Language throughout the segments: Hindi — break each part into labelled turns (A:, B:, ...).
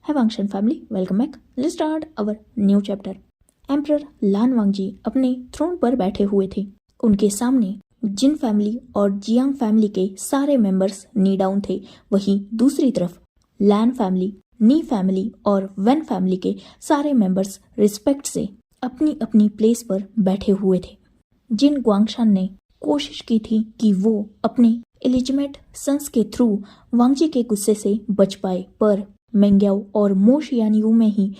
A: है Wangxian family, welcome back. Let's start our new chapter. Emperor Lan Wangji अपने थ्रोन पर बैठे हुए थे। उनके सामने जिन फैमिली और जियांग फैमिली के सारे मेंबर्स नी डाउन थे, वहीं दूसरी तरफ लैन फैमिली, नी फैमिली और वेन फैमिली के सारे मेंबर्स रिस्पेक्ट से अपनी अपनी प्लेस पर बैठे हुए थे। जिन ग्वांगशान ने कोशिश की थी कि वो अपने इलिजिमेट सन्स के थ्रू वांगजी के गुस्से से बच पाए, पर मेंग्याओ और मो शियानयू में ही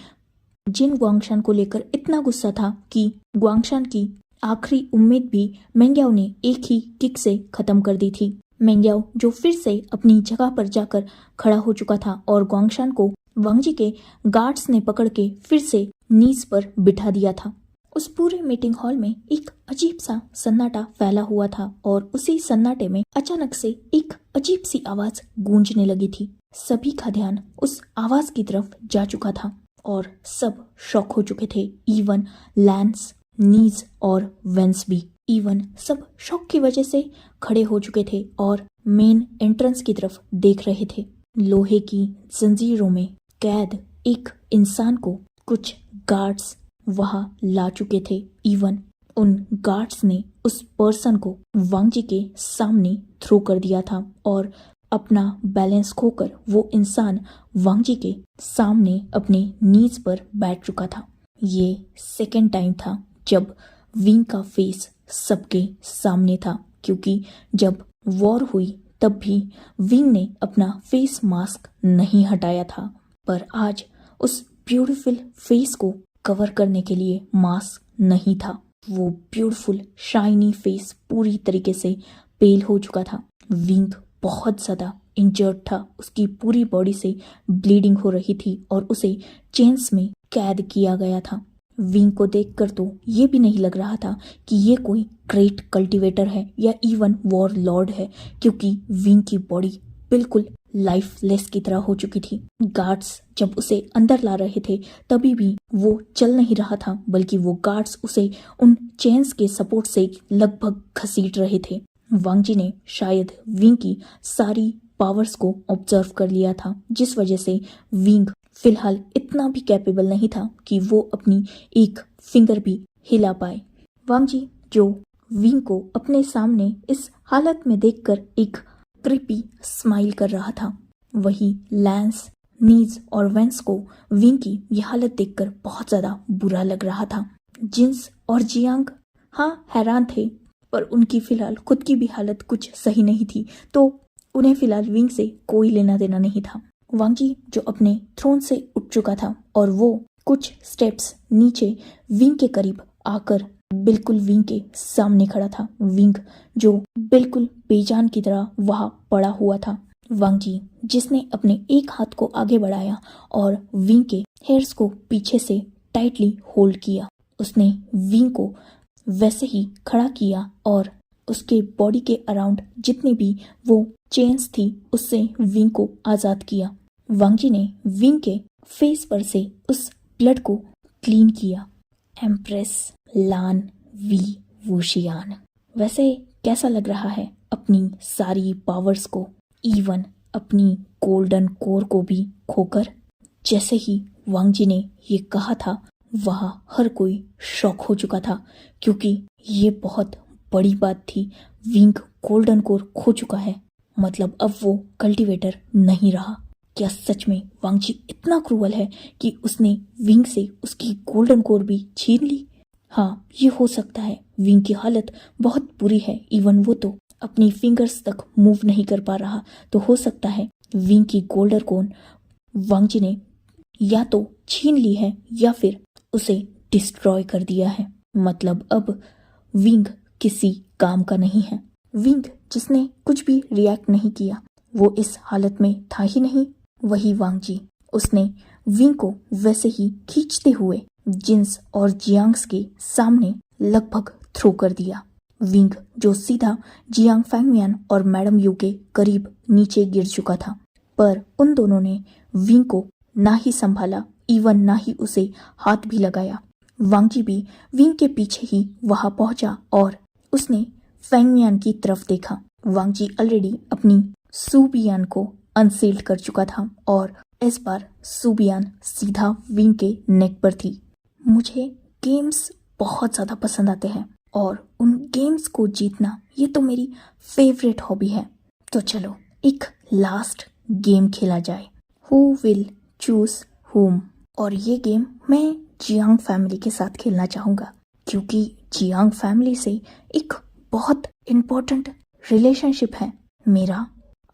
A: जिन ग्वांगशान को लेकर इतना गुस्सा था कि ग्वांगशान की आखिरी उम्मीद भी मेंग्याओ ने एक ही किक से खत्म कर दी थी। मेंग्याओ जो फिर से अपनी जगह पर जाकर खड़ा हो चुका था और ग्वांगशान को वांगजी के गार्ड्स ने पकड़ के फिर से नीज पर बिठा दिया था। उस पूरे मीटिंग हॉल में एक अजीब सा सन्नाटा फैला हुआ था और उसी सन्नाटे में अचानक से एक अजीब सी आवाज गूंजने लगी थी। सभी का ध्यान उस आवाज की तरफ जा चुका था और सब शॉक हो चुके थे। इवन लैंस, नीज और वेंस भी। इवन सब शॉक की वजह से खड़े हो चुके थे और मेन एंट्रेंस की तरफ देख रहे थे। लोहे की जंजीरों में कैद एक इंसान को कुछ गार्ड्स वहां ला चुके थे। इवन उन गार्ड्स ने उस पर्सन को वांगजी के सामने थ्रो कर दिया था और अपना बैलेंस खोकर वो इंसान वांगजी के सामने अपने नीज पर बैठ चुका था। ये सेकेंड टाइम था जब विंग का फेस सबके सामने था, क्योंकि जब वॉर हुई तब भी विंग ने अपना फेस मास्क नहीं हटाया था, पर आज उस ब्यूटीफुल फेस को कवर करने के लिए मास्क नहीं था। वो ब्यूटीफुल शाइनी फेस पूरी तरीके से पेल हो चुका था। विंग बहुत ज़्यादा इंजर्ड था, उसकी पूरी बॉडी से ब्लीडिंग हो रही थी और उसे चेन्स में कैद किया गया था। विंग को देखकर तो ये भी नहीं लग रहा था कि ये कोई ग्रेट कल्टीवेटर है या इवन वॉर लॉर्ड है, क्योंकि विंग की बॉडी बिल्कुल लाइफलेस की तरह हो चुकी थी। गार्ड्स जब उसे अंदर ला रहे थे तभी भी वो चल नहीं रहा था, बल्कि वो गार्ड्स उसे उन चेन्स के सपोर्ट से लगभग घसीट रहे थे। वांगजी ने शायद विंग की सारी पावर्स को ऑब्जर्व कर लिया था, जिस वजह से विंग फिलहाल इतना भी कैपेबल नहीं था कि वो अपनी एक फिंगर भी हिला पाए। वांगजी जो विंग को अपने सामने इस हालत में देखकर एक क्रिपी स्माइल कर रहा था, वही लैंस, नीज और वेंस को विंग की यह हालत देखकर बहुत ज्यादा बुरा लग रहा था। जिन्स और जियांग हैरान थे, पर उनकी फिलहाल खुद की भी हालत कुछ सही नहीं थी, तो उन्हें फिलहाल विंग से कोई लेना देना नहीं था। वांगजी जो अपने थ्रोन से उठ चुका था और वो कुछ स्टेप्स नीचे विंग के करीब आकर बिल्कुल विंग के सामने खड़ा था। विंग जो बिल्कुल बेजान की तरह वहां पड़ा हुआ था। वांगजी जिसने अपने एक हाथ को आगे बढ़ाया और विंग के हेयर्स को पीछे से टाइटली होल्ड किया। उसने विंग को वैसे ही खड़ा किया और उसके बॉडी के अराउंड जितनी भी वो चेन्स थी उससे विंग को आजाद किया। वांगजी ने विंग के फेस पर से उस ब्लड को क्लीन किया। एम्प्रेस लान वी वुशियान, वैसे कैसा लग रहा है अपनी सारी पावर्स को, इवन अपनी गोल्डन कोर को भी खोकर? जैसे ही वांगजी ने ये कहा था वहां हर कोई शॉक हो चुका था, क्योंकि ये बहुत बड़ी बात थी। विंग गोल्डन कोर खो चुका है, मतलब अब वो कल्टीवेटर नहीं रहा। क्या सच में वांगजी इतना क्रूअल है कि उसने विंग से उसकी गोल्डन कोर भी छीन ली? हाँ, ये हो सकता है। विंग की हालत बहुत बुरी है, इवन वो तो अपनी फिंगर्स तक मूव नहीं कर पा रहा, तो हो सकता है विंग की गोल्डन कोर वांगजी ने या तो छीन ली है या फिर उसे डिस्ट्रॉय कर दिया है। मतलब अब विंग किसी काम का नहीं है। विंग जिसने कुछ भी रिएक्ट नहीं किया, वो इस हालत में था ही नहीं। वही वांगजी, उसने विंग को वैसे ही खींचते हुए जिन्स और जियांग्स के सामने लगभग थ्रो कर दिया। विंग जो सीधा जियांग फैंगमियान और मैडम यू के करीब नीचे गिर चुका था, पर उन दोनों ने विंग को ना ही संभाला, इवन ना ही उसे हाथ भी लगाया। वांगजी भी विंग के पीछे ही वहां पहुंचा और उसने फैंगमियान की तरफ देखा। वांगजी ऑलरेडी अपनी सूबियान को अनसील्ड कर चुका था और इस बार सुबियान सीधा विंग के नेक पर थी। मुझे गेम्स बहुत ज़्यादा पसंद आते हैं और उन गेम्स को जीतना ये तो मेरी फेवरेट हॉबी है। तो चलो एक लास्ट गेम खेला जाए, हु विल चूज हुम। और ये गेम मैं जियांग फैमिली के साथ खेलना चाहूँगा क्योंकि जियांग फैमिली से एक बहुत इम्पोर्टेंट रिलेशनशिप है मेरा।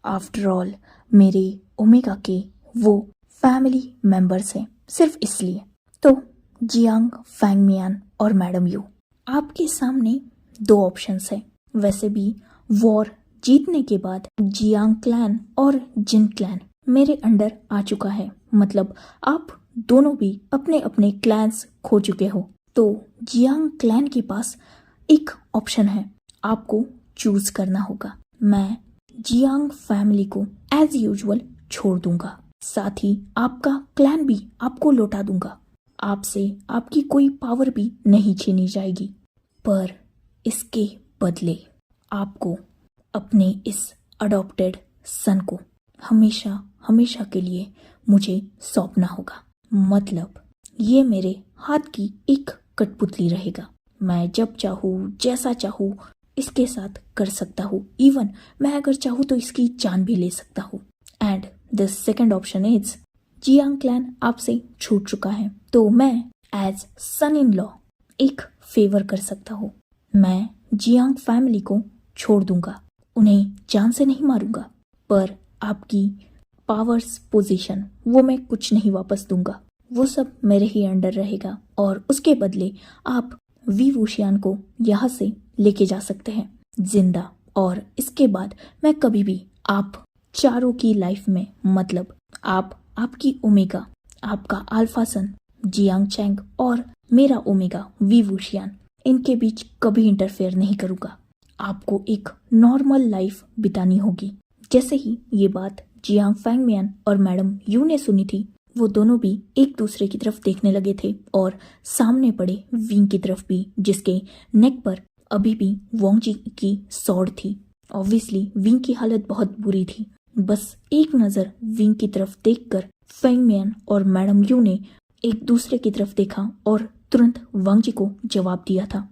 A: आफ्टर ऑल मेरे ओमेगा के वो फैमिली मेंबर्स हैं, सिर्फ इसलिए। तो जियांग, फैंगमियान और मैडम यू, आपके सामने दो ऑप्शंस हैं। वैसे भी वॉर जीतने के बाद जियांग क्लैन और जिन क्लैन मेरे अंडर आ चुका है, मतलब आप दोनों भी अपने अपने क्लैंस खो चुके हो। तो जियांग क्लैन के पास एक ऑप्शन है, आपको चूज करना होगा। मैं जियांग फैमिली को एज यूजुअल छोड़ दूंगा, साथ ही आपका क्लैन भी आपको लौटा दूंगा। आपसे आपकी कोई पावर भी नहीं छीनी जाएगी, पर इसके बदले आपको अपने इस अडॉप्टेड सन को हमेशा हमेशा के लिए मुझे सौंपना होगा। मतलब ये मेरे हाथ की एक कठपुतली रहेगा। मैं जब चाहूँ जैसा चाहूँ इसके साथ कर सकता हूँ। इवन मैं अगर चाहूँ तो इसकी जान भी ले सकता हूँ। And the second option is Jiang clan आपसे छूट चुका है, तो मैं एज सन इन लॉ एक फेवर कर सकता हूँ। मैं जियांग फैमिली को छोड़ दूंगा, उन्हें जान से नहीं मारूंगा, पर आपकी पावर्स पोजीशन वो मैं कुछ नहीं वापस दूंगा, वो सब मेरे ही अंडर रहेगा। और उसके बदले आप वी वुशियान को यहाँ से लेके जा सकते हैं जिंदा। और इसके बाद मैं कभी भी आप चारों की लाइफ में, मतलब आप, आपकी ओमेगा, आपका अल्फा सन जियांग चैंग और मेरा ओमेगा वी वुशियान, इनके बीच कभी इंटरफेयर नहीं करूँगा। आपको एक नॉर्मल लाइफ बितानी होगी। जैसे ही ये बात जियांग फैंगमियान और मैडम यू ने सुनी थी, वो दोनों भी एक दूसरे की तरफ देखने लगे थे और सामने पड़े विंग की तरफ भी, जिसके नेक पर अभी भी वोंगजी की सॉर्ड थी। ऑब्वियसली विंग की हालत बहुत बुरी थी। बस एक नज़र विंग की तरफ देखकर फैंगमियान और मैडम यू ने एक दूसरे की तरफ देखा और तुरंत वांगजी को जवाब दिया था,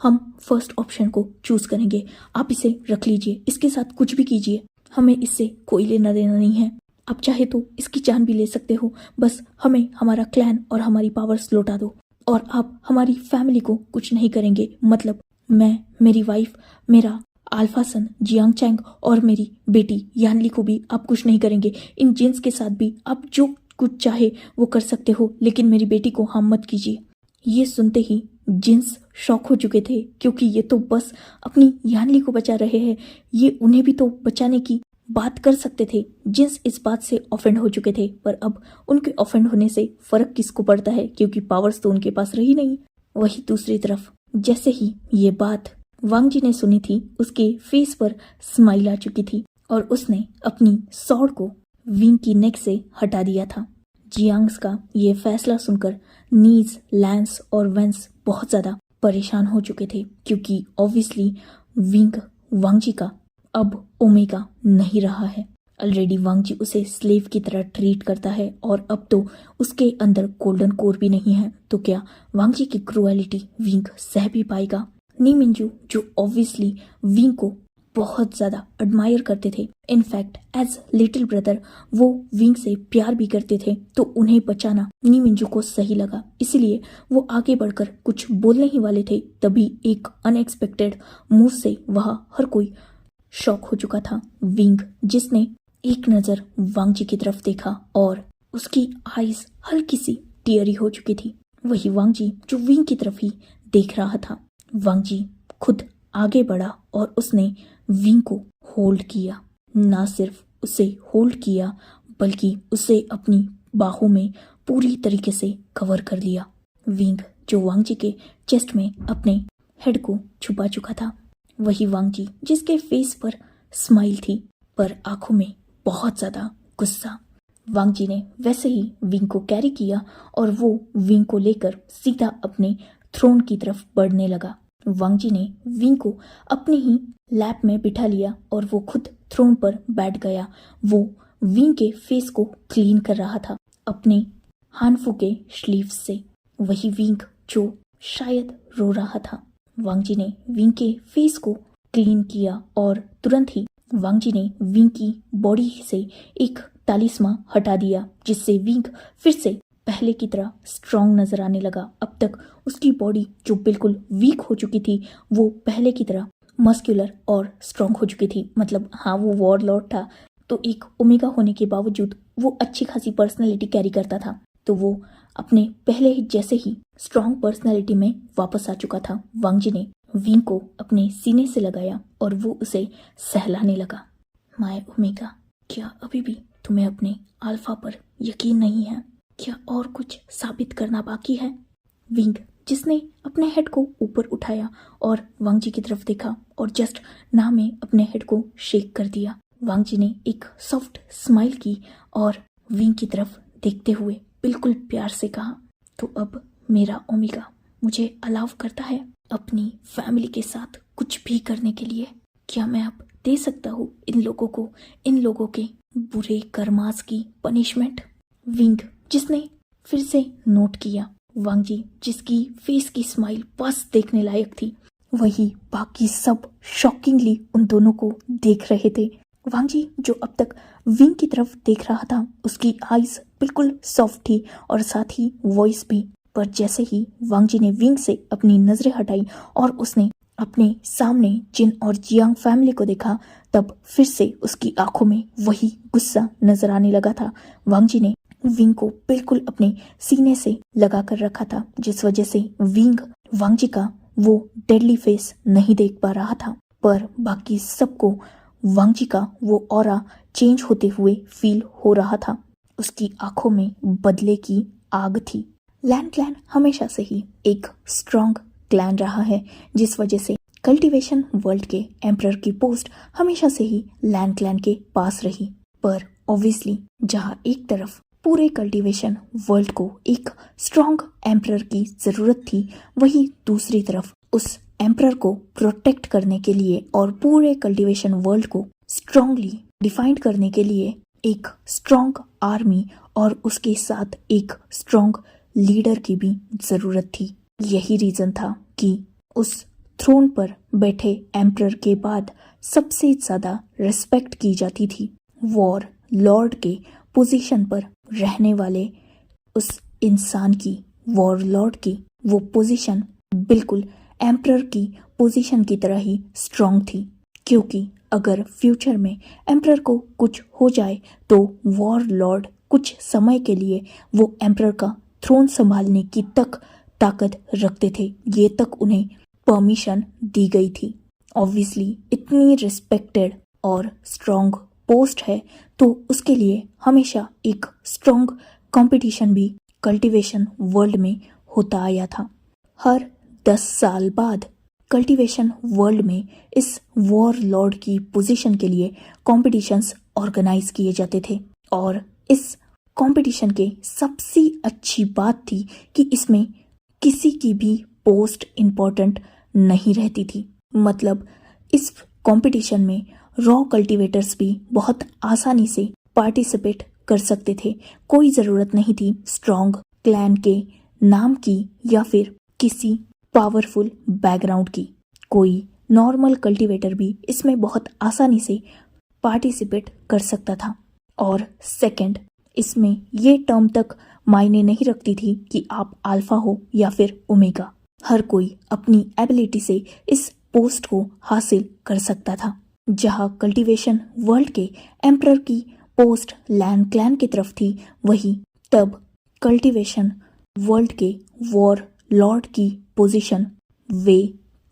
A: हम फर्स्ट ऑप्शन को चूज करेंगे, आप इसे रख लीजिए, इसके साथ कुछ भी कीजिए, हमें इससे कोई लेना देना नहीं है। आप चाहे तो इसकी जान भी ले सकते हो, बस हमें हमारा क्लैन और हमारी पावर्स लौटा दो। और आप हमारी फैमिली को कुछ नहीं करेंगे, मतलब मैं, मेरी वाइफ, मेरा अल्फा सन जियांग चैंग और मेरी बेटी यानली को भी आप कुछ नहीं करेंगे। इन जिन्स के साथ भी आप जो कुछ चाहे वो कर सकते हो, लेकिन मेरी बेटी को हार्म मत कीजिए। ये सुनते ही जिन्स शॉक हो चुके थे, क्योंकि ये तो बस अपनी यानली को बचा रहे हैं, ये उन्हें भी तो बचाने की बात कर सकते थे। जिन्स इस बात से ऑफेंड हो चुके थे, पर अब उनके ऑफेंड होने से फर्क किसको पड़ता है, क्योंकि पावर्स तो उनके पास रही नहीं। वही दूसरी तरफ जैसे ही ये बात वांगजी ने सुनी थी, उसके फेस पर स्माइल आ चुकी थी और उसने अपनी सॉर्ड को विंग की नेक से हटा दिया था। जियांग्स का ये फैसला सुनकर नीज, लैंस और वेंस बहुत ज़्यादा परेशान हो चुके थे, क्योंकि ऑब्वियसली विंग वांगजी का अब ओमेगा नहीं रहा है। ऑलरेडी वांगजी उसे स्लेव की तरह ट्रीट करता है और अब तो उसके अंदर गोल्डन कोर भी नहीं है। तो क्या वांगजी की क्रूएलिटी विंग सह भी पाएगा? नी मिंजू, जो ऑब्वियसली विंग को बहुत ज़्यादा एडमायर करते थे, इनफैक्ट एज लिटिल ब्रदर वो विंग से प्यार भी करते थे, तो उन्हें बचाना नी मिंजू को सही लगा। इसलिए वो आगे बढ़कर कुछ बोलने ही वाले थे, तभी एक अनएक्सपेक्टेड मूव से वहाँ हर कोई शॉक हो चुका था। विंग, जिसने एक नज़र वांगजी की तरफ देखा और उसकी आईज हल्की सी टियरी हो चुकी थी, वही वांगजी जो विंग की तरफ ही देख रहा था। वांगजी खुद आगे बढ़ा और उसने विंग को होल्ड किया। ना सिर्फ उसे होल्ड किया, बल्कि उसे अपनी बाहों में पूरी तरीके से कवर कर लिया। विंग, जो वांगजी के चेस्ट में अपने हेड को छुपा चुका था, वही वांगजी जिसके फेस पर स्माइल थी, पर आंखों में बहुत ज़्यादा गुस्सा। वांगजी ने वैसे ही विंग को कैरी किया और वो विंग को लेकर सीधा अपने थ्रोन की तरफ बढ़ने लगा। वांगजी ने विंग को अपने ही लैप में बिठा लिया और वो खुद थ्रोन पर बैठ गया। वो विंग के फेस को क्लीन कर रहा था अपने हानफू के स्लीव्स से। वही विंग जो शायद रो रहा था। वांग जी ने विंग के फेस को क्लीन किया और तुरंत ही वांग जी ने विंग की बॉडी से एक तालिस्मा हटा दिया, जिससे विंग फिर से पहले की तरह स्ट्रांग नजर आने लगा। अब तक उसकी बॉडी जो बिल्कुल वीक हो चुकी थी वो पहले की तरह मस्कुलर और स्ट्रांग हो चुकी थी। मतलब हाँ, वो वॉरलॉर्ड था तो एक ओमेगा होने के बावजूद वो अच्छी खासी पर्सनैलिटी कैरी करता था, तो वो अपने पहले ही जैसे ही स्ट्रांग पर्सनैलिटी में वापस आ चुका था। वांग जी ने विंग को अपने सीने से लगाया और वो उसे सहलाने लगा। माय ओमेगा, क्या अभी भी तुम्हें अपने अल्फा पर यकीन नहीं है? क्या और कुछ साबित करना बाकी है? विंग, जिसने अपने हेड को ऊपर उठाया और वांग जी की तरफ देखा और जस्ट ना में अपने हेड को शेक कर दिया। वांग जी ने एक सॉफ्ट स्माइल की और विंग की तरफ देखते हुए बिल्कुल प्यार से कहा, तो अब मेरा ओमेगा मुझे अलाउ करता है अपनी फैमिली के साथ कुछ भी करने के लिए? क्या मैं अब दे सकता हूँ इन लोगों को इन लोगों के बुरे कर्मास की पनिशमेंट? विंग, जिसने फिर से नोट किया वांग जी जिसकी फेस की स्माइल बस देखने लायक थी, वही बाकी सब शॉकिंगली उन दोनों को देख रहे थे। वांग जी जो अब तक विंग की तरफ देख रहा था, उसकी आईज बिल्कुल सॉफ्ट थी और साथ ही वॉइस भी। पर जैसे ही वांग जी ने विंग से अपनी नजरें हटाई और उसने अपने सामने जिन और जियांग फैमिली को देखा, तब फिर से उसकी आंखों में वही गुस्सा नजर आने लगा था। वांग जी ने विंग को बिल्कुल अपने सीने से लगा कर रखा था, जिस वजह से विंग वांग जी का वो डेडली फेस नहीं देख पा रहा था, पर बाकी सबको वांग जी का वो ऑरा चेंज होते हुए फील हो रहा था। उसकी आंखों में बदले की आग थी। लैन क्लैन हमेशा से ही एक स्ट्रॉन्ग क्लैन रहा है, जिस वजह से कल्टीवेशन वर्ल्ड के एम्परर की पोस्ट हमेशा से ही लैन क्लैन के पास रही। पर ऑब्वियसली जहाँ एक तरफ पूरे कल्टीवेशन वर्ल्ड को एक स्ट्रॉन्ग एम्परर की जरूरत थी, वही दूसरी तरफ उस एम्परर को प्रोटेक्ट करने के लिए और पूरे कल्टीवेशन वर्ल्ड को स्ट्रांगली डिफाइंड करने के लिए एक स्ट्रॉन्ग आर्मी और उसके साथ एक स्ट्रॉन्ग लीडर की भी जरूरत थी। यही रीजन था कि उस थ्रोन पर बैठे एम्परर के बाद सबसे ज्यादा रिस्पेक्ट की जाती थी वॉर लॉर्ड के पोजीशन पर रहने वाले उस इंसान की। वॉर लॉर्ड की वो पोजीशन बिल्कुल एम्परर की पोजीशन की तरह ही स्ट्रॉन्ग थी, क्योंकि अगर फ्यूचर में एम्परर को कुछ हो जाए तो वॉर लॉर्ड कुछ समय के लिए वो एम्परर का थ्रोन संभालने की तक ताकत रखते थे। ये तक उन्हें परमिशन दी गई थी। ऑब्वियसली इतनी रिस्पेक्टेड और स्ट्रॉन्ग पोस्ट है तो उसके लिए हमेशा एक स्ट्रॉन्ग कंपटीशन भी कल्टीवेशन वर्ल्ड में होता आया था। हर 10 साल बाद कल्टीवेशन वर्ल्ड में इस वॉर लॉर्ड की पोजीशन के लिए कॉम्पिटिशन्स ऑर्गेनाइज किए जाते थे और इस कंपटीशन के सबसे अच्छी बात थी कि इसमें किसी की भी पोस्ट इम्पोर्टेंट नहीं रहती थी। मतलब इस कंपटीशन में रॉ कल्टीवेटर्स भी बहुत आसानी से पार्टिसिपेट कर सकते थे। कोई ज़रूरत नहीं थी स्ट्रॉन्ग क्लैन के नाम की या फिर किसी पावरफुल बैकग्राउंड की। कोई नॉर्मल कल्टीवेटर भी इसमें बहुत आसानी से पार्टिसिपेट कर सकता था। और सेकंड, इसमें ये टर्म तक मायने नहीं रखती थी कि आप अल्फा हो या फिर ओमेगा। हर कोई अपनी एबिलिटी से इस पोस्ट को हासिल कर सकता था। जहां कल्टीवेशन वर्ल्ड के एम्परर की पोस्ट लैन क्लैन की तरफ थी, वही तब कल्टीवेशन वर्ल्ड के वॉर लॉर्ड की पोजीशन वे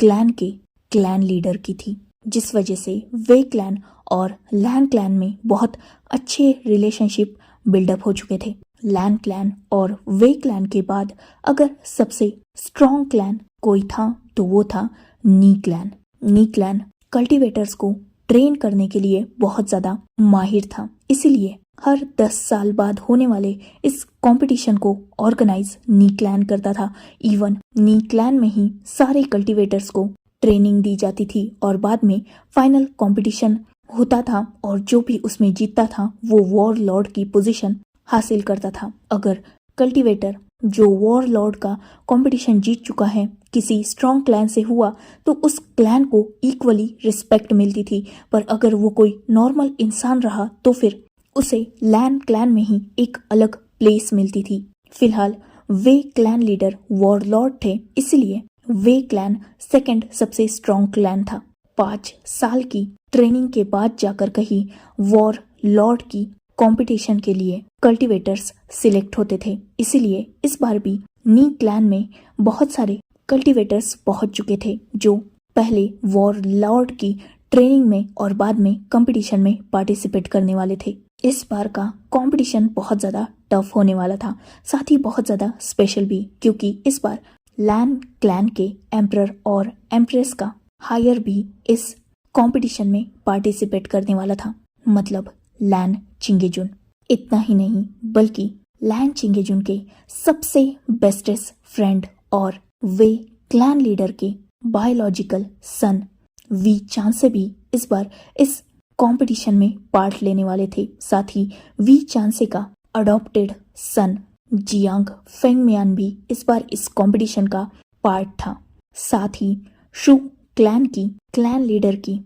A: क्लैन के क्लैन लीडर की थी, जिस वजह से वे क्लैन और लैन क्लैन में बहुत अच्छे रिलेशनशिप बिल्डअप हो चुके थे। लैन क्लैन और वे क्लैन के बाद अगर सबसे स्ट्रॉन्ग क्लैन कोई था तो वो था नी क्लैन। नी क्लैन कल्टीवेटर्स को ट्रेन करने के लिए बहुत ज्यादा माहिर था, इसीलिए हर 10 साल बाद होने वाले इस कंपटीशन को ऑर्गेनाइज नी क्लैन करता था। इवन नी क्लैन में ही सारे कल्टीवेटर्स को ट्रेनिंग दी जाती थी और बाद में फाइनल कंपटीशन होता था और जो भी उसमें जीतता था वो वॉर लॉर्ड की पोजीशन हासिल करता था। अगर कल्टीवेटर जो वॉर लॉर्ड का कंपटीशन जीत चुका है किसी स्ट्रॉन्ग क्लैन से हुआ तो उस क्लैन को इक्वली रिस्पेक्ट मिलती थी, पर अगर वो कोई नॉर्मल इंसान रहा तो फिर उसे लैन क्लैन में ही एक अलग प्लेस मिलती थी। फिलहाल वे क्लैन लीडर वॉर लॉर्ड थे, इसलिए वे क्लैन सेकंड सबसे स्ट्रॉन्ग क्लैन था। 5 साल की ट्रेनिंग के बाद जाकर कहीं वॉर लॉर्ड की कंपटीशन के लिए कल्टीवेटर्स सिलेक्ट होते थे, इसलिए इस बार भी नी क्लैन में बहुत सारे कल्टीवेटर्स पहुंच चुके थे जो पहले वॉर लॉर्ड की ट्रेनिंग में और बाद में कंपटीशन में पार्टिसिपेट करने वाले थे। इस बार का कंपटीशन बहुत ज़्यादा टफ होने वाला था, साथ ही बहुत ज़्यादा स्पेशल भी, क्योंकि इस बार लैन क्लैन के एम्परर और एम्प्रेस का हायर भी इस कंपटीशन में पार्टिसिपेट करने वाला था, मतलब लैन चिंगेजुन। इतना ही नहीं बल्कि लैन चिंगेजुन के सबसे बेस्टेस्ट फ्रेंड और वे क्लैन लीडर के बायोलॉजिकल सन वी चांसे भी इस बार इस कंपटीशन में पार्ट लेने वाले थे। साथ ही वी चांसे का अडॉप्टेड सन जियांग फेंगमियान भी इस बार इस कंपटीशन का पार्ट था। साथ ही शू क्लैन की क्लैन लीडर की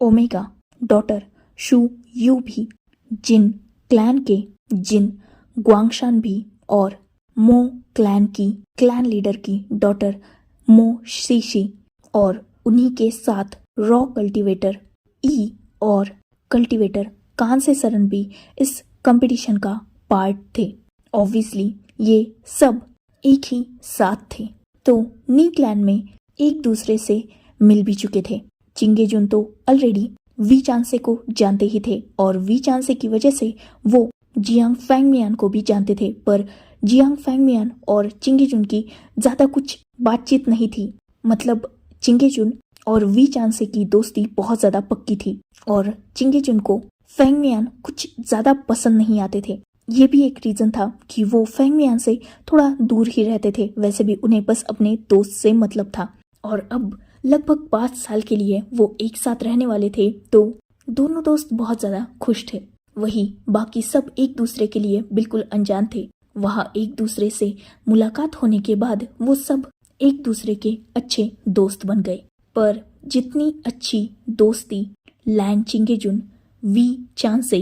A: ओमेगा डॉटर शू यू भी, जिन क्लैन के जिन ग्वांगशान भी और मो क्लैन की क्लैन लीडर की डॉटर मो शीशी और उन्हीं के साथ रॉ कल्टीवेटर ई और कल्टीवेटर कांसे सरन भी इस कंपटीशन का पार्ट थे। ऑब्वियसली ये सब एक ही साथ थे, तो नी क्लैन में एक दूसरे से मिल भी चुके थे। चिंगेजुन तो ऑलरेडी वी चांसे को जानते ही थे और वी चांसे की वजह से वो जियांग फेंगमियान को भी जानते थे, पर जियांग फेंगमियान और चिंगेजुन की ज़्यादा कुछ बातचीत नहीं थी। मतलब चिंगेजुन और वी चांसे की दोस्ती बहुत ज़्यादा पक्की थी और चिंगेजुन को फेंगमियान कुछ ज़्यादा पसंद नहीं आते थे। ये भी एक रीज़न था कि वो फेंगमियान से थोड़ा दूर ही रहते थे। वैसे भी उन्हें बस अपने दोस्त से मतलब था और अब लगभग 5 साल के लिए वो एक साथ रहने वाले थे, तो दोनों दोस्त बहुत ज़्यादा खुश थे। वही बाकी सब एक दूसरे के लिए बिल्कुल अनजान थे। वहाँ एक दूसरे से मुलाकात होने के बाद वो सब एक दूसरे के अच्छे दोस्त बन गए। पर जितनी अच्छी दोस्ती लैन चिंगेजुन, वी चांसे,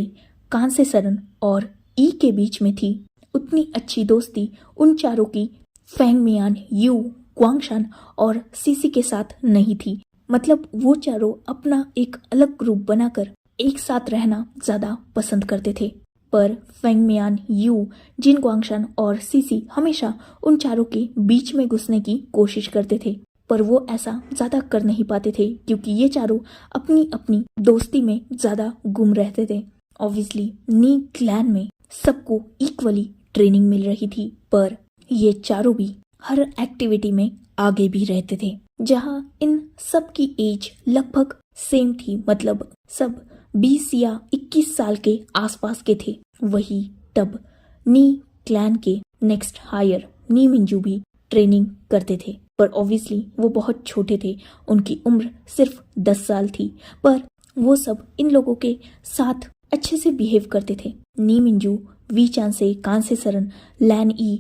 A: कांसे सरन और ई के बीच में थी, उतनी अच्छी दोस्ती उन चारों की फेंगमियान, यू, ग्वांगशान और सीसी के साथ नहीं थी। मतलब वो चारों अपना एक अलग ग्रुप बनाकर एक साथ रहना ज़्यादा पसंद करते थे, पर फेंगमियान, यू, जिन ग्वांगशान और सीसी हमेशा उन चारों के बीच में घुसने की कोशिश करते थे, पर वो ऐसा ज़्यादा कर नहीं पाते थे क्योंकि ये चारों अपनी अपनी दोस्ती में ज़्यादा गुम रहते थे। ऑब्वियसली नी क्लैन में सबको इक्वली ट्रेनिंग मिल रही थी, पर ये चारों भी हर एक्टिविटी में आगे भी रहते थे। जहाँ इन सब की एज लगभग सेम थी, मतलब सब 20 या 21 साल के आसपास के थे, वही तब नी क्लैन के नेक्स्ट हायर नी मिंजू भी ट्रेनिंग करते थे, पर ऑब्वियसली वो बहुत छोटे थे। उनकी उम्र सिर्फ 10 साल थी, पर वो सब इन लोगों के साथ अच्छे से बिहेव करते थे। नी मिंजू, वी चांसे, कांसे सरन, लैन ई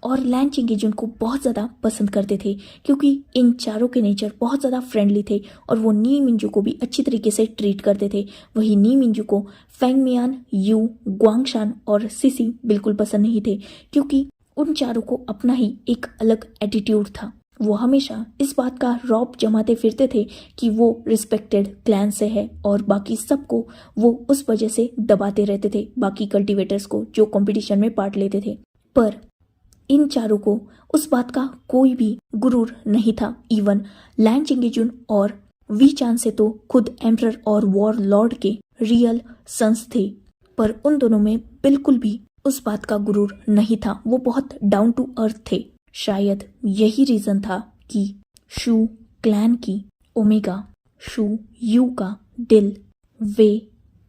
A: और लैन चिंगेजुन को बहुत ज़्यादा पसंद करते थे क्योंकि इन चारों के नेचर बहुत ज़्यादा फ्रेंडली थे और वो नी मिंजू को भी अच्छी तरीके से ट्रीट करते थे। वही नी मिंजू को फेंगमियान, यू, ग्वांगशान और सीसी बिल्कुल पसंद नहीं थे क्योंकि उन चारों को अपना ही एक अलग एटीट्यूड था। वो हमेशा इस बात का रौब जमाते फिरते थे कि वो रिस्पेक्टेड क्लैन से है और बाकी सबको वो उस वजह से दबाते रहते थे, बाकी कल्टीवेटर्स को जो कंपटीशन में पार्ट लेते थे। पर इन चारों को उस बात का कोई भी गुरूर नहीं था। इवन लैन चिंगेजुन और वी चान से तो खुद एम्परर और वॉर लॉर्ड के रियल सन्स थे, पर उन दोनों में बिल्कुल भी उस बात का गुरूर नहीं था। वो बहुत डाउन टू अर्थ थे। शायद यही रीजन था कि शू क्लैन की ओमेगा, शू यू का दिल वे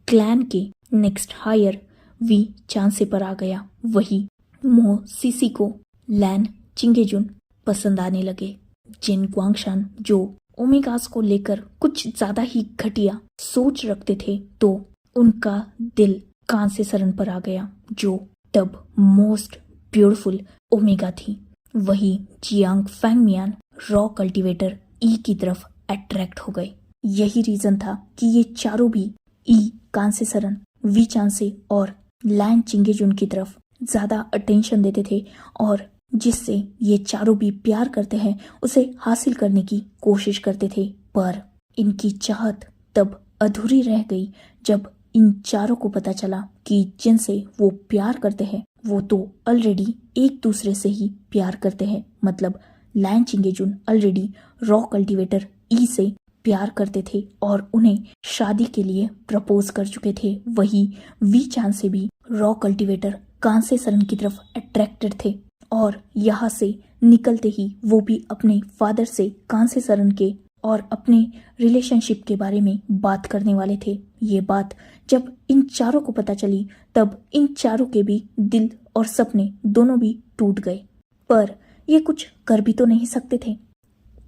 A: क्लैन के नेक्स्ट हायर वी चांसे पर आ गया। वही मो सीसी को लैन चिंगेजुन पसंद आने लगे। जिन ग्वांगशान जो ओमेगास को लेकर कुछ ज्यादा ही घटिया सोच रखते थे तो उनका दिल कांसे सरन पर आ गया, जो तब मोस्ट ब्यूटीफुल ओमेगा थी। वही जियांग फैंगमियान रॉ कल्टीवेटर ई की तरफ अट्रैक्ट हो गए। यही रीजन था कि ये चारों भी ई, कांसे सरन, वी चांसे और लैन चिंगेजुन की तरफ ज्यादा अटेंशन देते थे और जिससे ये चारों भी प्यार करते हैं उसे हासिल करने की कोशिश करते थे। पर इनकी चाहत तब अधूरी रह गई जब इन चारों को पता चला कि जिनसे वो प्यार करते हैं वो तो ऑलरेडी एक दूसरे से ही प्यार करते हैं। मतलब लैन चिंगेजुन ऑलरेडी रॉ कल्टीवेटर ई से प्यार करते थे और उन्हें शादी के लिए प्रपोज कर चुके थे। वही वी चान से भी रॉ कल्टीवेटर कांसे सरन की तरफ अट्रैक्टेड थे और यहाँ से निकलते ही वो भी अपने फादर से कांसे सरन के और अपने रिलेशनशिप के बारे में बात करने वाले थे। ये बात जब इन चारों को पता चली तब इन चारों के भी दिल और सपने दोनों भी टूट गए। पर ये कुछ कर भी तो नहीं सकते थे।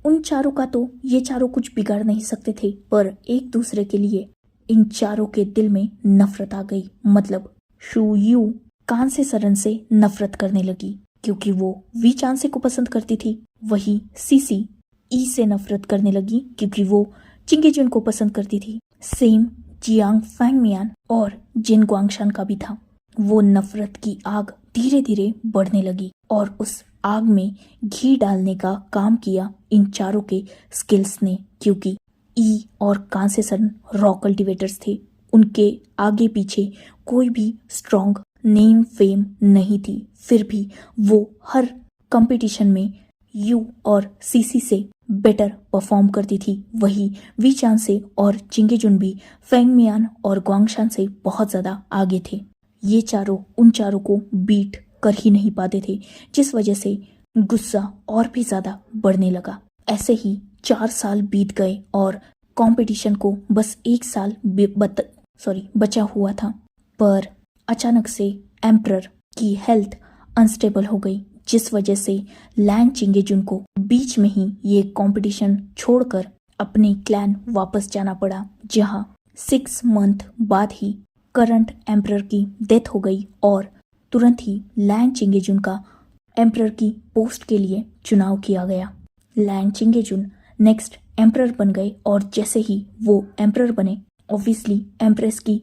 A: उन चारों का तो ये चारों कुछ बिगाड़ नहीं सकते थे, पर एक दूसरे के लिए इन चारों के दिल में नफरत आ गई। मतलब शू यू कांसे सरन से नफरत करने लगी क्योंकि वो वी चांसे को पसंद करती थी। वही सीसी ई से नफरत करने लगी क्योंकि वो चिंगेजुन को पसंद करती थी। सेम जियांग फैंगमियान और जिन ग्वांगशान का भी था। वो नफरत की आग धीरे धीरे बढ़ने लगी और उस आग में घी डालने का काम किया इन चारों के स्किल्स ने, क्योंकि ई और कांसे सरन रॉ कल्टीवेटर्स थे। उनके आगे पीछे कोई भी स्ट्रॉन्ग नेम फेम नहीं थी, फिर भी वो हर कंपटीशन में यू और सीसी से बेटर परफॉर्म करती थी। वही वी चान से और चिंगेजुन भी फेंगमियान और ग्वांगशान से बहुत ज्यादा आगे थे। ये चारों उन चारों को बीट कर ही नहीं पाते थे, जिस वजह से गुस्सा और भी ज्यादा बढ़ने लगा। ऐसे ही 4 साल बीत गए और कंपटीशन को बस 1 साल बचा हुआ था। पर अचानक से एम्परर की हेल्थ अनस्टेबल हो गई, जिस वजह से लैन चिंगेजुन को बीच में ही ये कंपटीशन छोड़कर अपने क्लैन वापस जाना पड़ा, जहां 6 मंथ बाद ही करंट एम्परर की डेथ हो गई और तुरंत ही लैन चिंगेजुन का एम्परर की पोस्ट के लिए चुनाव किया गया। लैन चिंगेजुन नेक्स्ट एम्परर बन गए और जैसे ही वो एम्परर बने, ऑब्वियसली एम्प्रेस की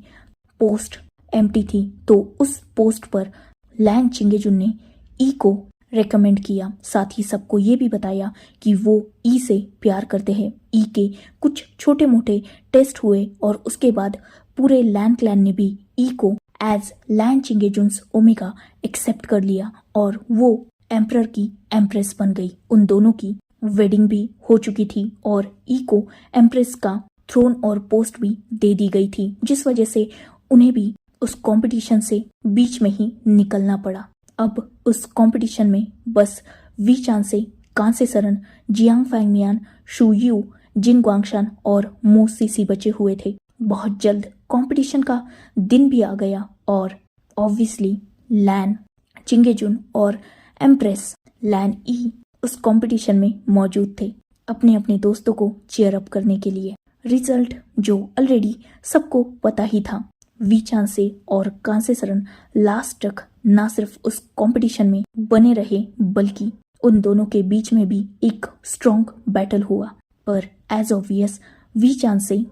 A: पोस्ट एम्प्टी थी, तो उस पोस्ट पर लैन चिंगेजुन ने ई को रेकमेंड किया। साथ ही सबको ये भी बताया कि वो ई से प्यार करते हैं। ई के कुछ छोटे मोटे टेस्ट हुए और उसके बाद पूरे लैन क्लैन ने भी ई को एज लैन चिंगेजुन्स ओमेगा एक्सेप्ट कर लिया और वो एम्परर की एम्प्रेस बन गई। उन दोनों की वेडिंग भी हो चुकी थी और ई को एम्प्रेस का थ्रोन और पोस्ट भी दे दी गई थी, जिस वजह से उन्हें भी उस कंपटीशन से बीच में ही निकलना पड़ा। अब उस कंपटीशन में बस वी चान से, कांसे सरन, जियांग फैंगमियान, शू यू, जिन ग्वांगशान और मो सीसी बचे हुए थे। बहुत जल्द कंपटीशन का दिन भी आ गया और ऑब्वियसली लैन चिंगेजुन और एम्प्रेस लैन ई उस कंपटीशन में मौजूद थे, अपने अपने दोस्तों को चीयर अप करने के लिए। रिजल्ट जो ऑलरेडी सबको पता ही था, वी चान से और कांसे सरन लास्ट तक ना सिर्फ उस कंपटीशन में बने रहे बल्कि उन दोनों के बीच में भी एक स्ट्रॉन्ग बैटल हुआ। पर एज ऑब्वियस वी चान से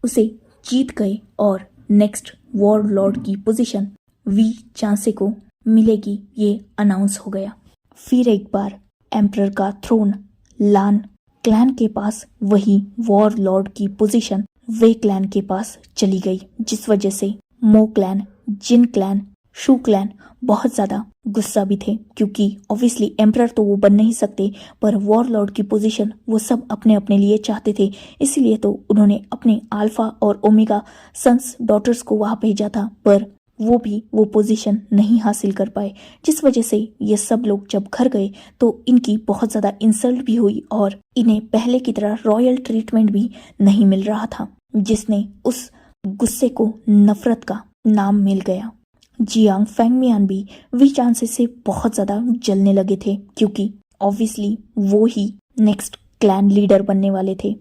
A: उसे जीत गए और नेक्स्ट वॉर लॉर्ड की पोजीशन वी चांसे को मिलेगी, ये अनाउंस हो गया। फिर एक बार एम्परर का थ्रोन लान क्लैन के पास, वही वॉर लॉर्ड की पोजीशन वे क्लैन के पास चली गई, जिस वजह से मो क्लैन, जिन क्लैन, शू क्लैन बहुत ज्यादा गुस्सा भी थे, क्योंकि ऑब्वियसली एम्परर तो वो बन नहीं सकते, पर वॉर लॉर्ड की पोजीशन वो सब अपने अपने लिए चाहते थे। इसीलिए तो उन्होंने अपने अल्फा और ओमेगा सन्स डॉटर्स को वहां भेजा था, पर वो भी वो पोजीशन नहीं हासिल कर पाए, जिस वजह से ये सब लोग जब घर गए तो इनकी बहुत ज़्यादा इंसल्ट भी हुई और इन्हें पहले की तरह रॉयल ट्रीटमेंट भी नहीं मिल रहा था, जिसने उस गुस्से को नफरत का नाम मिल गया। जियांग फैंगमियान भी वी चांसे से बहुत ज़्यादा जलने लगे थे, क्योंकि ऑब्वियसली वो ही नेक्स्ट क्लैन लीडर बनने वाले थे।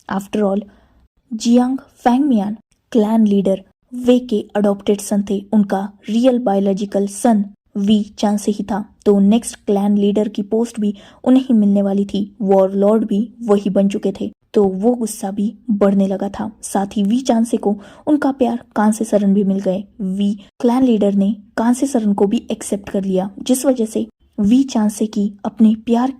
A: After all Jiang Fangmian clan leader वे के अडॉप्टेड सन थे। उनका रियल बायोलॉजिकल सन वी चांग से ही था, तो नेक्स्ट क्लैन लीडर की पोस्ट भी उन्हें ही मिलने वाली थी। वॉरलॉर्ड भी वही बन चुके थे, तो वो गुस्सा भी बढ़ने लगा था। साथ ही वी चांसे को उनका प्यार कांसे सरन भी मिल गए। वी क्लैन लीडर ने कांसे सरन को भी एक्सेप्ट कर लिया, जिस वजह से वी चांसे की अपने प्यार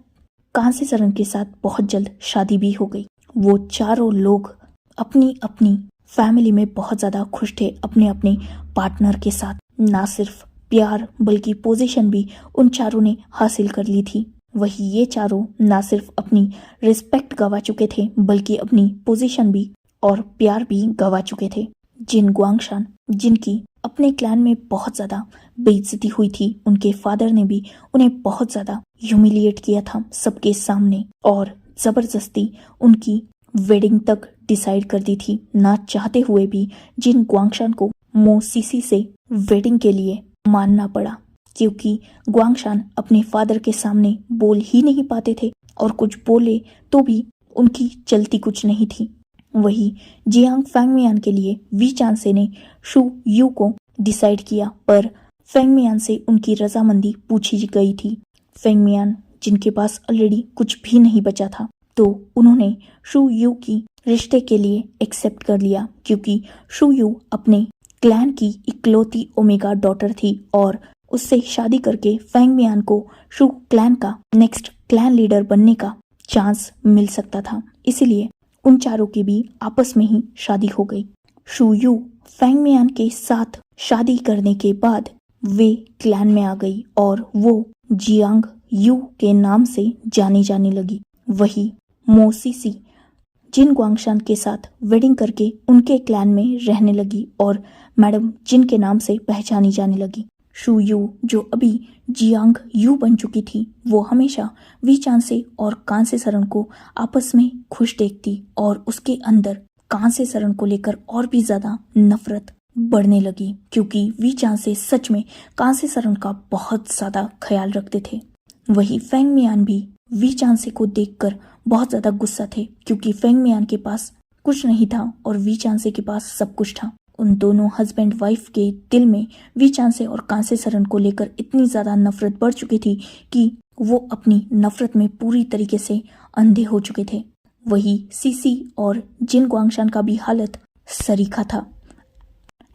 A: कांसे सरन के साथ बहुत जल्द शादी भी हो गई। वो चारों लोग अपनी अपनी फैमिली में बहुत ज्यादा खुश थे अपने अपने पार्टनर के साथ। ना सिर्फ प्यार बल्कि पोजीशन भी उन चारों ने हासिल कर ली थी। वही ये चारों ना सिर्फ अपनी रिस्पेक्ट गवा चुके थे बल्कि अपनी पोजीशन भी और प्यार भी गवा चुके थे। जिन ग्वांगशान, जिनकी अपने क्लैन में बहुत ज्यादा बेइज्जती हुई थी, उनके फादर ने भी उन्हें बहुत ज्यादा ह्यूमिलिएट किया था सबके सामने और जबरदस्ती उनकी वेडिंग तक डिसाइड कर दी थी। ना चाहते हुए भी जिन ग्वांगशान को मो सीसी से वेडिंग के लिए मानना पड़ा, क्योंकि ग्वांगशान अपने फादर के सामने बोल ही नहीं पाते थे और कुछ बोले तो भी उनकी चलती कुछ नहीं थी। वही जियांग फैंगमियान के लिए वी चांसे ने शू यू को डिसाइड किया, पर फैंगमियान से उनकी रजामंदी पूछी गई थी। फैंगमियान जिनके पास ऑलरेडी कुछ भी नहीं बचा था, तो उन्होंने शू यू की रिश्ते के लिए एक्सेप्ट कर लिया, क्योंकि शू यू अपने क्लैन की इकलौती ओमेगा डॉटर थी और उससे शादी करके फैंगमियान को शू क्लैन का नेक्स्ट क्लैन लीडर बनने का चांस मिल सकता था। इसीलिए उन चारों की भी आपस में ही शादी हो गई। शू यू फैंगमियान के साथ शादी करने के बाद वे क्लैन में आ गई और वो जियांग यू के नाम से जानी जाने लगी। वही मो सीसी जिन ग्वांगशान के साथ वेडिंग करके उनके क्लैन में रहने लगी और मैडम जिन के नाम से पहचानी जाने लगी। शू यू जो अभी जियांग यू बन चुकी थी, वो हमेशा वी चांसे और कांसे सरन को आपस में खुश देखती और उसके अंदर कांसे सरन को लेकर और भी ज्यादा नफरत बढ़ने लगी, क्योंकि वी चांसे सच में कांसे सरन का बहुत ज्यादा ख्याल रखते थे। वही फैंगमियान भी वी चांसे को देखकर बहुत ज्यादा गुस्सा थे, क्योंकि फैंगमियान के पास कुछ नहीं था और वी चांसे के पास सब कुछ था। उन दोनों हस्बैंड वाइफ के दिल में वी चांसे और कांसे सरन को लेकर इतनी ज्यादा नफरत बढ़ चुकी थी कि वो अपनी नफरत में पूरी तरीके से अंधे हो चुके थे। वही सीसी और जिन ग्वांगशान का भी हालत सरीखा था।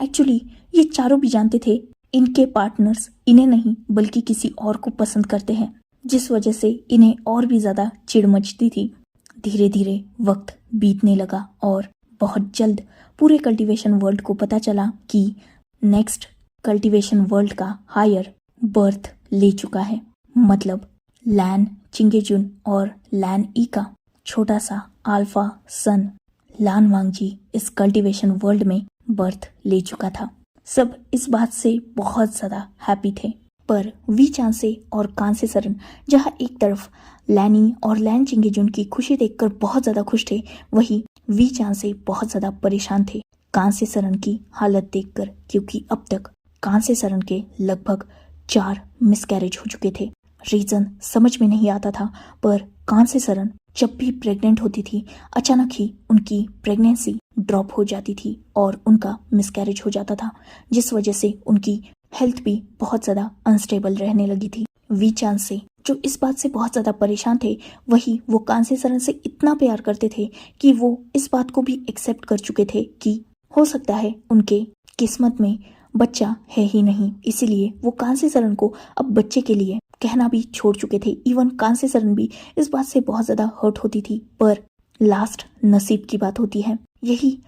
A: एक्चुअली ये चारों भी जानते थे इनके पार्टनर्स इन्हें नहीं बल्कि किसी और को पसंद करते हैं, जिस वजह से इन्हें और भी ज्यादा चिढ़ मचती थी। धीरे धीरे वक्त बीतने लगा और बहुत जल्द पूरे कल्टीवेशन वर्ल्ड को पता चला कि नेक्स्ट कल्टीवेशन वर्ल्ड का हायर बर्थ ले चुका है। मतलब लैन चिंगेजुन और लैन ई का छोटा सा अल्फा सन लान वांगजी इस कल्टीवेशन वर्ल्ड में बर्थ ले चुका था। सब इस बात से बहुत ज्यादा हैप्पी थे, पर वी चांसे और कांसे सरन जहाँ एक तरफ लैनी और लैन चिंगेजुन की खुशी देखकर बहुत ज्यादा खुश थे, वही वी चांसे बहुत ज्यादा परेशान थे कांसे सरन की हालत देखकर, क्योंकि अब तक कांसे सरन के लगभग 4 मिसकैरेज हो चुके थे। रीजन समझ में नहीं आता था, पर कांसे सरन जब भी प्रेग्नेंट होती थी अचानक ही उनकी प्रेगनेंसी ड्रॉप हो जाती थी और उनका मिसकैरेज हो जाता था, जिस वजह से उनकी हेल्थ भी बहुत ज्यादा अनस्टेबल रहने लगी थी। वी चांसे जो इस बात से बहुत ज्यादा परेशान थे, वही वो कांसे सरन से इतना प्यार करते थे कि वो इस बात को भी एक्सेप्ट कर चुके थे कि हो सकता है उनके किस्मत में बच्चा है ही नहीं। इसीलिए वो कांसे सरन को अब बच्चे के लिए कहना भी छोड़ चुके थे। इवन कांसे सरन भी इस बात से बहुत ज्यादा हर्ट होती थी, पर लास्ट नसीब की बात होती है। यही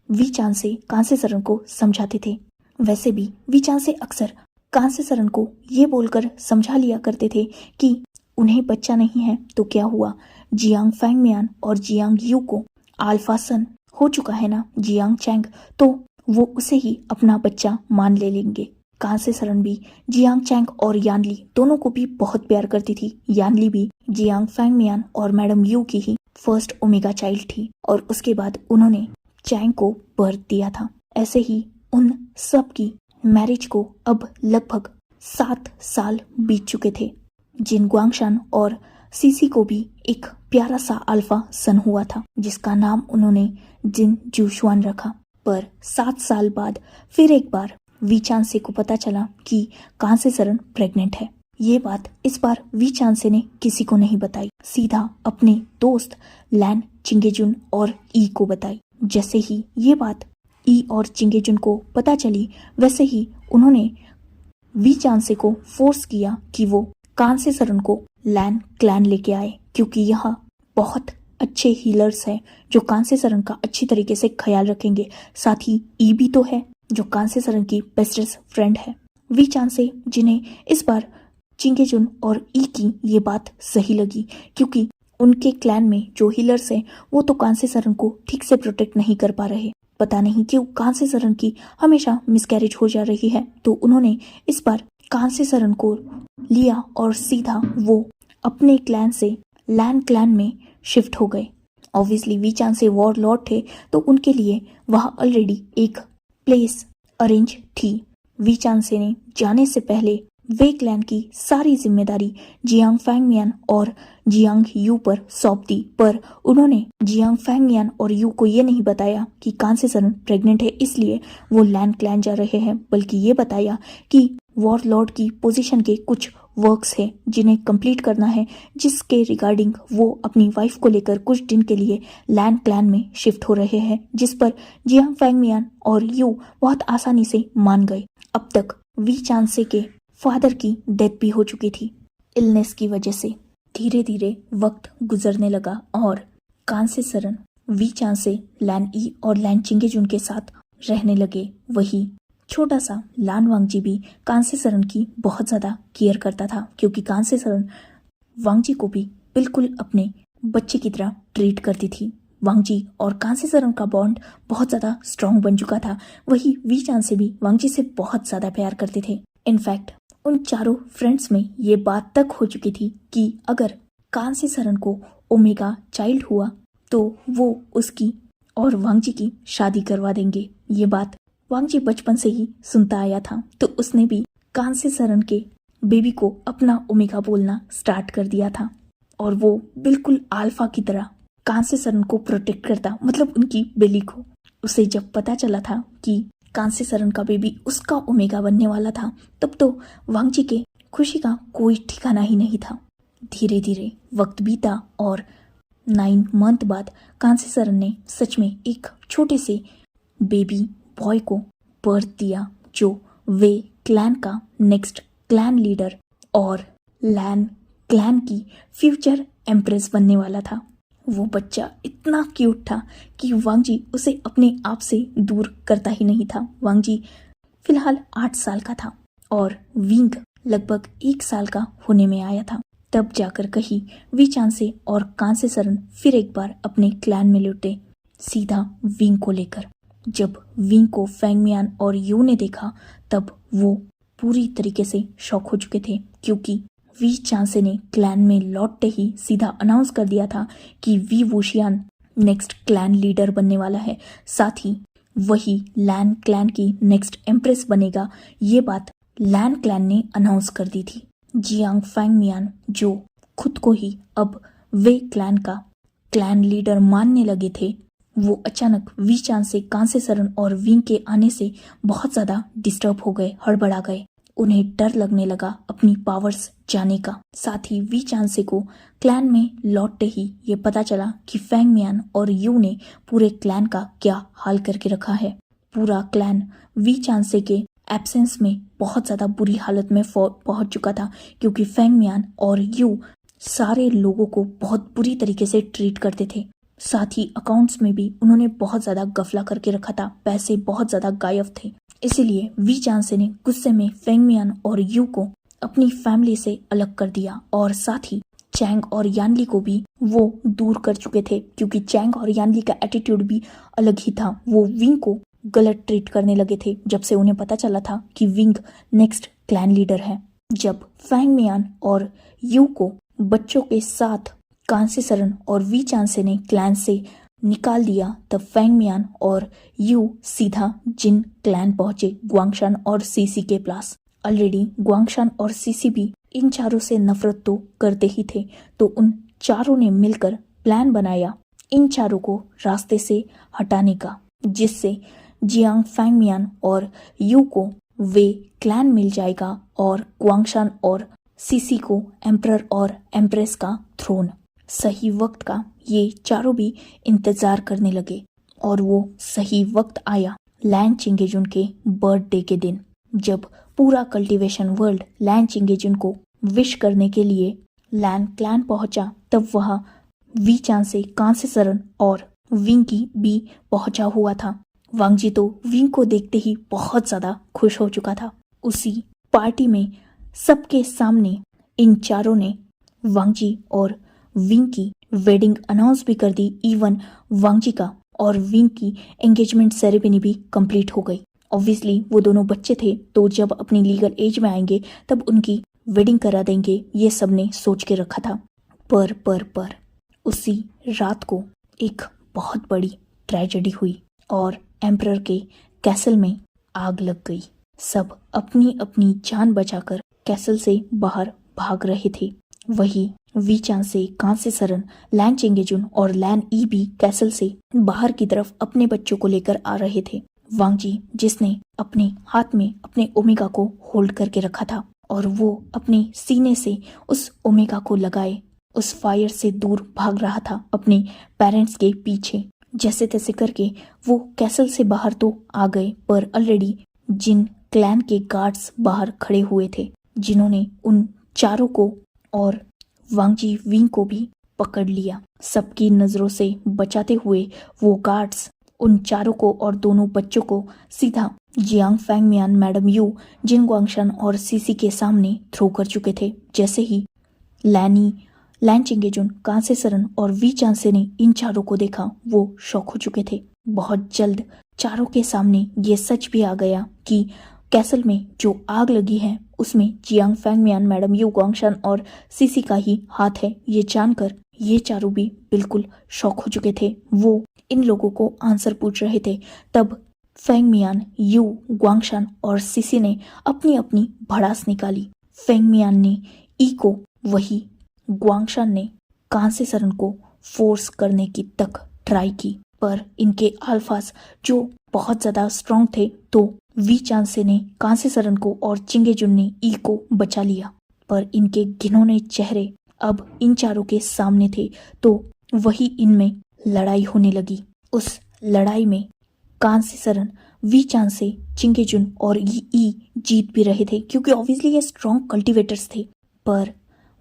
A: वी चांसे कांसे सरन को समझाते थे। वैसे भी वी चांसे अक्सर कांसे सरन को ये बोलकर समझा लिया करते थे कि उन्हें बच्चा नहीं है तो क्या हुआ, जियांग फैंगमियान और जियांग यू को अल्फा सन हो चुका है ना जियांग चैंग, तो वो उसे ही अपना बच्चा मान ले लेंगे। कांसे सरन भी जियांग चैंग और यानली दोनों को भी बहुत प्यार करती थी। यानली भी जियांग फैंगमियान और मैडम यू की ही फर्स्ट ओमेगा चाइल्ड थी और उसके बाद उन्होंने चैंग को बर्थ दिया था। ऐसे ही उन सब की मैरिज को अब लगभग 7 साल बीत चुके थे। जिन ग्वांगशान और सीसी को भी एक प्यारा सा अल्फा सन हुआ था जिसका नाम उन्होंने जिन जूशुआन रखा। पर 7 साल बाद फिर एक बार वी चांसे को पता चला कि कांसे सरन प्रेग्नेंट है। ये बात इस बार वी चांसे ने किसी को नहीं बताई, सीधा अपने दोस्त लैन चिंगेजुन और ई को बताई। जैसे ही ये बात ई और चिंगेजुन को पता चली वैसे ही उन्होंने वी चांसे को फोर्स किया कि वो कांसे सरन को लैन क्लैन लेके आए, क्योंकि यहाँ बहुत अच्छे हीलर्स हैं जो कांसे सरन का अच्छी तरीके से ख्याल रखेंगे। साथ ही ई भी तो है जो कांसे सरन की बेस्टेस्ट फ्रेंड है। वी चांसे जिन्हें इस बार चिंगेजुन और ई की ये बात सही लगी, क्योंकि उनके क्लैन में जो हीलर्स हैं वो तो कांसे सरन को ठीक से प्रोटेक्ट नहीं कर पा रहे। पता नहीं क्यों कांसे सरन की हमेशा मिसकैरेज हो जा रही है। तो उन्होंने इस बार कांसे सरन को लिया और सीधा वो अपने क्लैन से लैन क्लैन में शिफ्ट हो गए। ऑब्वियसली वी चांसे वॉर लॉर्ड थे तो उनके लिए वहाँ ऑलरेडी एक प्लेस अरेंज थी। वी चांसे ने जाने से पहले वे क्लैन की सारी जिम्मेदारी जियांग फैंगमियान और जियांग यू पर सौंप दी, पर उन्होंने जियांग फैंगमियान और यू को ये नहीं बताया कि कांसे सरन प्रेग्नेंट है इसलिए वो लैन क्लैन जा रहे हैं, बल्कि ये बताया कि वॉर लॉर्ड की पोजीशन के कुछ वर्क्स है जिन्हें कंप्लीट करना है, जिसके रिगार्डिंग वो अपनी वाइफ को लेकर कुछ दिन के लिए लैन क्लैन में शिफ्ट हो रहे हैं, जिस पर जियांग फैंगमियान और यू बहुत आसानी से मान गए। अब तक वी चांसे के फादर की डेथ भी हो चुकी थी इलनेस की वजह से। धीरे धीरे वक्त गुजरने लगा और कांसे सरन वी चांसे लैन ई और लैन चिंगेजुन के साथ रहने लगे। वही छोटा सा लान वांगजी भी कांसे सरन की बहुत ज़्यादा केयर करता था, क्योंकि कांसे सरन वांगजी को भी बिल्कुल अपने बच्चे की तरह ट्रीट करती थी। वांगजी और कांसे सरन का बॉन्ड बहुत ज़्यादा स्ट्रॉन्ग बन चुका था। वही वी चांसे भी वांगजी से बहुत ज़्यादा प्यार करते थे। इनफैक्ट उन चारों फ्रेंड्स में ये बात तक हो चुकी थी कि अगर कांसे सरन को ओमेगा चाइल्ड हुआ तो वो उसकी और वांगजी की शादी करवा देंगे। ये बात वांगजी बचपन से ही सुनता आया था, तो उसने भी कांसे सरन के बेबी को अपना ओमेगा बोलना स्टार्ट कर दिया था और वो बिल्कुल अल्फा की तरह कांसे सरन को प्रोटेक्ट करता, मतलब उनकी बेली को। उसे जब पता चला था कि कांसे सरन का बेबी उसका ओमेगा बनने वाला था तब तो वांगजी के खुशी का कोई ठिकाना ही नहीं था। धीरे धीरे वक्त बीता और 9 मंथ बाद कांसे सरन ने सच में एक छोटे से बेबी बॉय को बर्थ दिया, जो वे क्लैन का नेक्स्ट क्लैन लीडर और लैन क्लैन की फ्यूचर एम्प्रेस बनने वाला था। वो बच्चा इतना क्यूट था कि वांगजी उसे अपने आप से दूर करता ही नहीं था। वांगजी फिलहाल 8 साल का था और विंग लगभग 1 साल का होने में आया था। तब जाकर कहीं वी चांसे और कांसे सरन फिर एक बार अपने क्लैन में लौटे, सीधा विंग को लेकर। जब विंग को फैंगमियान और यू ने देखा तब वो पूरी तरीके से शॉक हो चुके थे, क्योंकि वी चांसे ने क्लैन में लौटते ही सीधा अनाउंस कर दिया था कि वी वुशियान नेक्स्ट क्लैन लीडर बनने वाला है, साथ ही वही लैन क्लैन की नेक्स्ट एम्प्रेस बनेगा। ये बात लैन क्लैन ने अनाउंस कर दी थी। जियांग फैंगमियान जो खुद को ही अब वे क्लैन का क्लैन लीडर मानने लगे थे, वो अचानक वी चांसे कांसे सरन और विंग के आने से बहुत ज़्यादा डिस्टर्ब हो गए, हड़बड़ा गए। उन्हें डर लगने लगा अपनी पावर्स जाने का। साथ ही वी चांसे को क्लैन में लौटते ही ये पता चला कि फैंगमियान और यू ने पूरे क्लैन का क्या हाल करके रखा है। पूरा क्लैन वी चांसे के एब्सेंस में बहुत ज़्यादा बुरी हालत में पहुंच चुका था, क्योंकि फैंगमियान और यू सारे लोगों को बहुत बुरी तरीके से ट्रीट करते थे। साथ ही अकाउंट्स में भी उन्होंने बहुत ज़्यादा गफला करके रखा था, पैसे बहुत ज़्यादा गायब थे। इसीलिए वी चांसे ने गुस्से में फैंगमियान और यू को अपनी फैमिली से अलग कर दिया और साथ ही चैंग और यानली को भी वो दूर कर चुके थे, क्योंकि चैंग और यानली का एटीट्यूड भी अलग ही था। वो विंग को गलत ट्रीट करने लगे थे जब से उन्हें पता चला था कि विंग नेक्स्ट क्लैन लीडर है। जब फैंगमियान और यू को बच्चों के साथ कांसे सरन और वी चांसे ने क्लैन से निकाल दिया तब फैंगमियान और यू सीधा जिन क्लैन पहुंचे, ग्वांगशान और सीसी के पास। ऑलरेडी ग्वांगशान और सीसी भी इन चारों से नफरत तो करते ही थे, तो उन चारों ने मिलकर प्लान बनाया इन चारों को रास्ते से हटाने का, जिससे जियांग फैंगमियान और यू को वे क्लैन मिल जाएगा और ग्वांगशान और सीसी को एम्परर और एम्प्रेस का थ्रोन। सही वक्त का ये चारों भी इंतजार करने लगे और वो सही वक्त आया लैन चिंगेजुन के बर्थडे के दिन, जब पूरा कल्टीवेशन वर्ल्ड लैन चिंगेजुन को विश करने के लिए लैन क्लैन पहुंचा। तब वहां वी चांग से कांसे सरन और विंग की भी पहुंचा हुआ था। वांगजी तो विंग को देखते ही बहुत ज्यादा खुश हो चुका था। उसी पार्टी में सबके सामने इन चारों ने वांगजी और विंग की वेडिंग अनाउंस भी कर दी। इवन वांगजी का और विंग की एंगेजमेंट सेरेमनी भी कंप्लीट हो गई। ऑब्वियसली वो दोनों बच्चे थे, तो जब अपनी लीगल एज में आएंगे तब उनकी वेडिंग करा देंगे, ये सबने सोच के रखा था। पर उसी रात को एक बहुत बड़ी ट्रेजेडी हुई और एम्परर के कैसल में आग लग गई। सब अपनी अपनी जान बचाकर कैसल से बाहर भाग रहे थे। वही वी चांग से कांसे सरन, लैन चिंगेजुन और लैन ई भी कैसल से बाहर की तरफ अपने बच्चों को लेकर आ रहे थे। वांगजी, जिसने अपने हाथ में अपने ओमेगा को होल्ड करके रखा था और वो अपने सीने से उस ओमेगा को लगाए उस फायर से दूर भाग रहा था अपने पेरेंट्स के पीछे। जैसे तैसे करके वो कैसल से बाहर तो आ गए, पर ऑलरेडी जिन क्लैन के गार्ड्स बाहर खड़े हुए थे, जिन्होंने उन चारों को और वांगजी विंग को भी पकड़ लिया। सबकी नजरों से बचाते हुए वो गार्ड्स उन चारों को और दोनों बच्चों को सीधा जियांग फैंगमियान, मैडम यू, जिन ग्वांगशान और सीसी के सामने थ्रो कर चुके थे। जैसे ही लैन चिंगेजुन, कांसे सरन और वी चांसे ने इन चारों को देखा, वो शॉक हो चुके थे। बहुत जल्द चारों के सामने ये सच भी आ गया कि कैसल में जो आग लगी है उसमें जियांग फैंगमियान, मैडम यू, ग्वांगशान और सीसी का ही हाथ है। ये जानकर ये चारों भी बिल्कुल शॉक हो चुके थे। वो इन लोगों को आंसर पूछ रहे थे। तब फैंगमियान, यू, ग्वांगशान और सीसी ने अपनी अपनी भड़ास निकाली। फैंगमियान ने ई को, वही ग्वांगशान ने कांसे सरन को फोर्स करने की तक ट्राई की, पर इनके अल्फास जो बहुत ज्यादा स्ट्रांग थे, तो वी चांसे ने कांसे सरन को और चिंगेजुन ने ई को बचा लिया। पर इनके घिनौने चेहरे अब इन चारों के सामने थे, तो वही इनमें लड़ाई होने लगी। उस लड़ाई में कांसे सरन, वी चांसे, चिंगेजुन और ई जीत भी रहे थे, क्योंकि ऑब्वियसली ये स्ट्रॉन्ग कल्टीवेटर्स थे। पर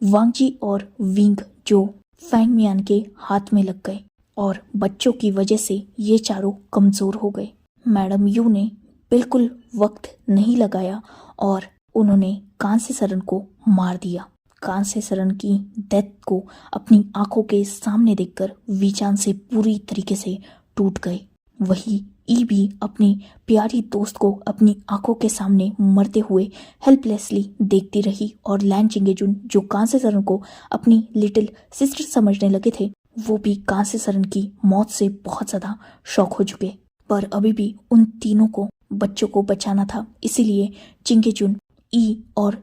A: वांगजी और विंग जो फैंगमियान के हाथ में लग गए और बच्चों की वजह से ये चारों कमजोर हो गए। मैडम यू ने बिल्कुल वक्त नहीं लगाया और उन्होंने कांसे सरन को मार दिया। कांसे सरन की डेथ को अपनी आंखों के सामने देखकर वीचान से पूरी तरीके से टूट गए। वही ई भी अपनी प्यारी दोस्त को अपनी आंखों के सामने मरते हुए हेल्पलेसली देखती रही और लैन चिंगेजुन, जो कांसे सरन को अपनी लिटिल सिस्टर समझने लगे थे, वो भी कांसे सरन की मौत से बहुत ज्यादा शॉक हो चुके। पर अभी भी उन तीनों को बच्चों को बचाना था, इसीलिए चिंगेजुन, ई और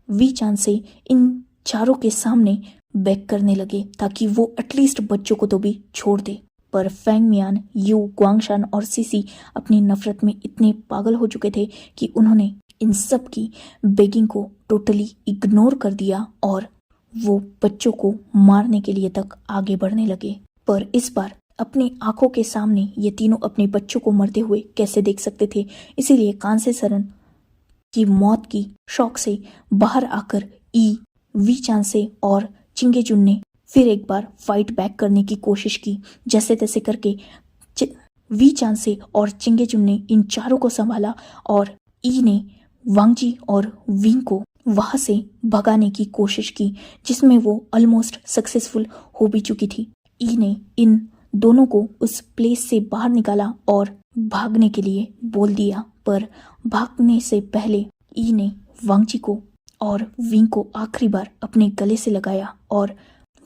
A: वी चांग से इन चारों के सामने बेग करने लगे ताकि वो एटलीस्ट बच्चों को तो भी छोड़ दे। पर फैंगमियान, यू, ग्वांगशान और सीसी अपनी नफरत में इतने पागल हो चुके थे कि उन्होंने इन सब की बेगिंग को टोटली इग्नोर कर दिया और वो बच्चों को मारने के लिए तक आगे बढ़ने लगे। पर इस बार अपनी आंखों के सामने ये तीनों अपने बच्चों को मरते हुए कैसे देख सकते थे, इसीलिए कांसे सरन की मौत की शौक से बाहर आकर ई, वी चांसे और चिंगेजुन ने फिर एक बार फाइट बैक करने की कोशिश की। जैसे तैसे करके वी चांसे और चिंगेजुन ने इन चारों को संभाला और ई ने वांगजी और विंग को वहां से भगाने की कोशिश की, जिसमें वो ऑलमोस्ट सक्सेसफुल हो भी चुकी थी। ई ने इन दोनों को उस प्लेस से बाहर निकाला और भागने के लिए बोल दिया, पर भागने से पहले ई ने वांगजी को और विंग को आखिरी बार अपने गले से लगाया और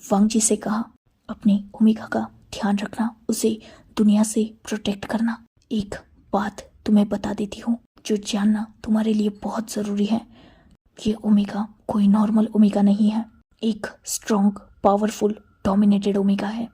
A: वांगजी से कहा, अपने ओमेगा का ध्यान रखना, उसे दुनिया से प्रोटेक्ट करना। एक बात तुम्हें बता देती हूँ जो जानना तुम्हारे लिए बहुत ज़रूरी है, ये ओमेगा कोई नॉर्मल ओमेगा नहीं है एक स्ट्रॉन्ग, पावरफुल, डोमिनेटेड ओमेगा है।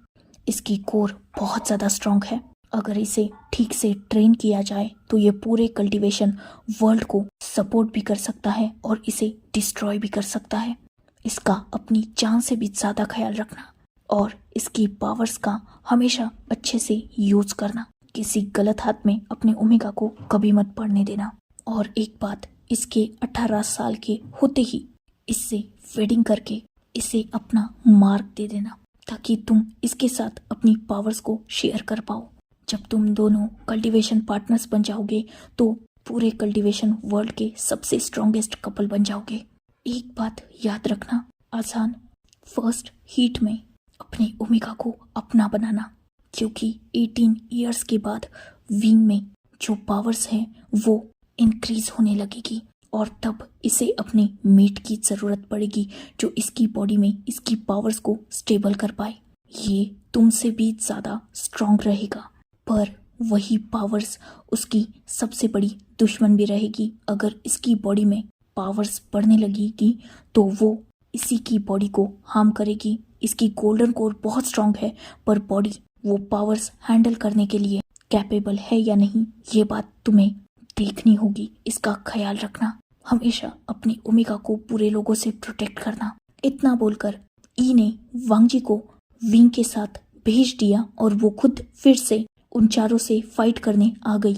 A: इसकी कोर बहुत ज़्यादा स्ट्रॉन्ग है। अगर इसे ठीक से ट्रेन किया जाए तो ये पूरे कल्टीवेशन वर्ल्ड को सपोर्ट भी कर सकता है और इसे डिस्ट्रॉय भी कर सकता है। इसका अपनी जान से भी ज़्यादा ख्याल रखना और इसकी पावर्स का हमेशा अच्छे से यूज करना। किसी गलत हाथ में अपने ओमेगा को कभी मत पड़ने देना। और एक बात, इसके 18 साल के होते ही इससे वेडिंग करके इसे अपना मार्क दे देना, ताकि तुम इसके साथ अपनी पावर्स को शेयर कर पाओ। जब तुम दोनों कल्टीवेशन पार्टनर्स बन जाओगे तो पूरे कल्टीवेशन वर्ल्ड के सबसे स्ट्रॉन्गेस्ट कपल बन जाओगे। एक बात याद रखना, आसान, फर्स्ट हीट में अपने ओमेगा को अपना बनाना, क्योंकि 18 इयर्स के बाद विंग में जो पावर्स हैं वो इंक्रीज होने लगेगी और तब इसे अपने मेट की ज़रूरत पड़ेगी जो इसकी बॉडी में इसकी पावर्स को स्टेबल कर पाए। ये तुमसे भी ज़्यादा स्ट्रॉन्ग रहेगा, पर वही पावर्स उसकी सबसे बड़ी दुश्मन भी रहेगी। अगर इसकी बॉडी में पावर्स बढ़ने लगेगी तो वो इसी की बॉडी को हार्म करेगी। इसकी गोल्डन कोर बहुत स्ट्रॉन्ग है, पर बॉडी वो पावर्स हैंडल करने के लिए कैपेबल है या नहीं, ये बात तुम्हें देखनी होगी। इसका ख्याल रखना, हमेशा अपने ओमेगा को बुरे लोगों से प्रोटेक्ट करना। इतना बोलकर ई ने वांगजी को विंग के साथ भेज दिया और वो खुद फिर से उन चारों से फाइट करने आ गई।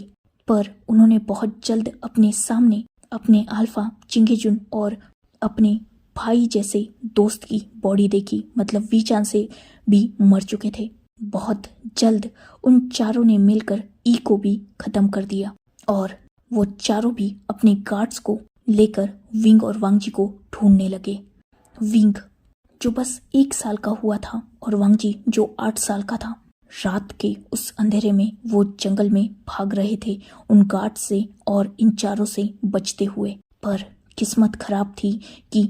A: पर उन्होंने बहुत जल्द अपने सामने अपने अल्फा चिंगेजुन और अपने भाई जैसे दोस्त की बॉडी देखी, मतलब वीचान से भी मर चुके थे। बहुत जल्द उन चारों ने मिलकर ई को भी खत्म कर दिया और वो चारों भी अपने गार्ड्स को लेकर विंग और वांगजी को ढूंढने लगे। विंग जो बस 1 साल का हुआ था और वांगजी जो 8 साल का था, रात के उस अंधेरे में वो जंगल में भाग रहे थे उन गार्ड्स से और इन चारों से बचते हुए। पर किस्मत खराब थी कि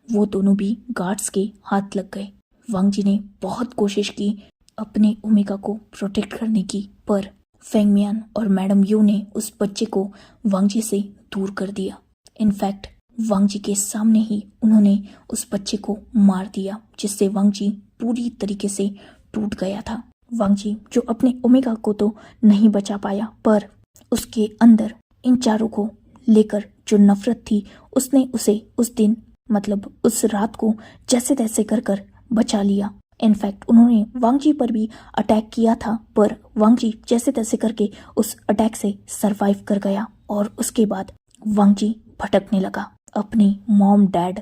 A: वो दोनों भी गार्ड्स के हाथ लग गए। वांगजी ने बहुत कोशिश की अपने ओमेगा को प्रोटेक्ट करने की, पर फेंगमियान और मैडम यू ने उस बच्चे को वांगजी से दूर कर दिया। इनफैक्ट वांगजी के सामने ही उन्होंने उस बच्चे को मार दिया, जिससे वांगजी पूरी तरीके से टूट गया था। वांगजी जो अपने ओमेगा को तो नहीं बचा पाया, पर उसके अंदर इन चारों को लेकर जो नफरत थी उसने उसे उस दिन, मतलब उस रात को जैसे तैसे कर बचा लिया। इनफैक्ट उन्होंने वांगजी पर भी अटैक किया था, पर वांगजी जैसे तैसे करके उस अटैक से सरवाइव कर गया और उसके बाद वांगजी भटकने लगा। अपनी मॉम, डैड,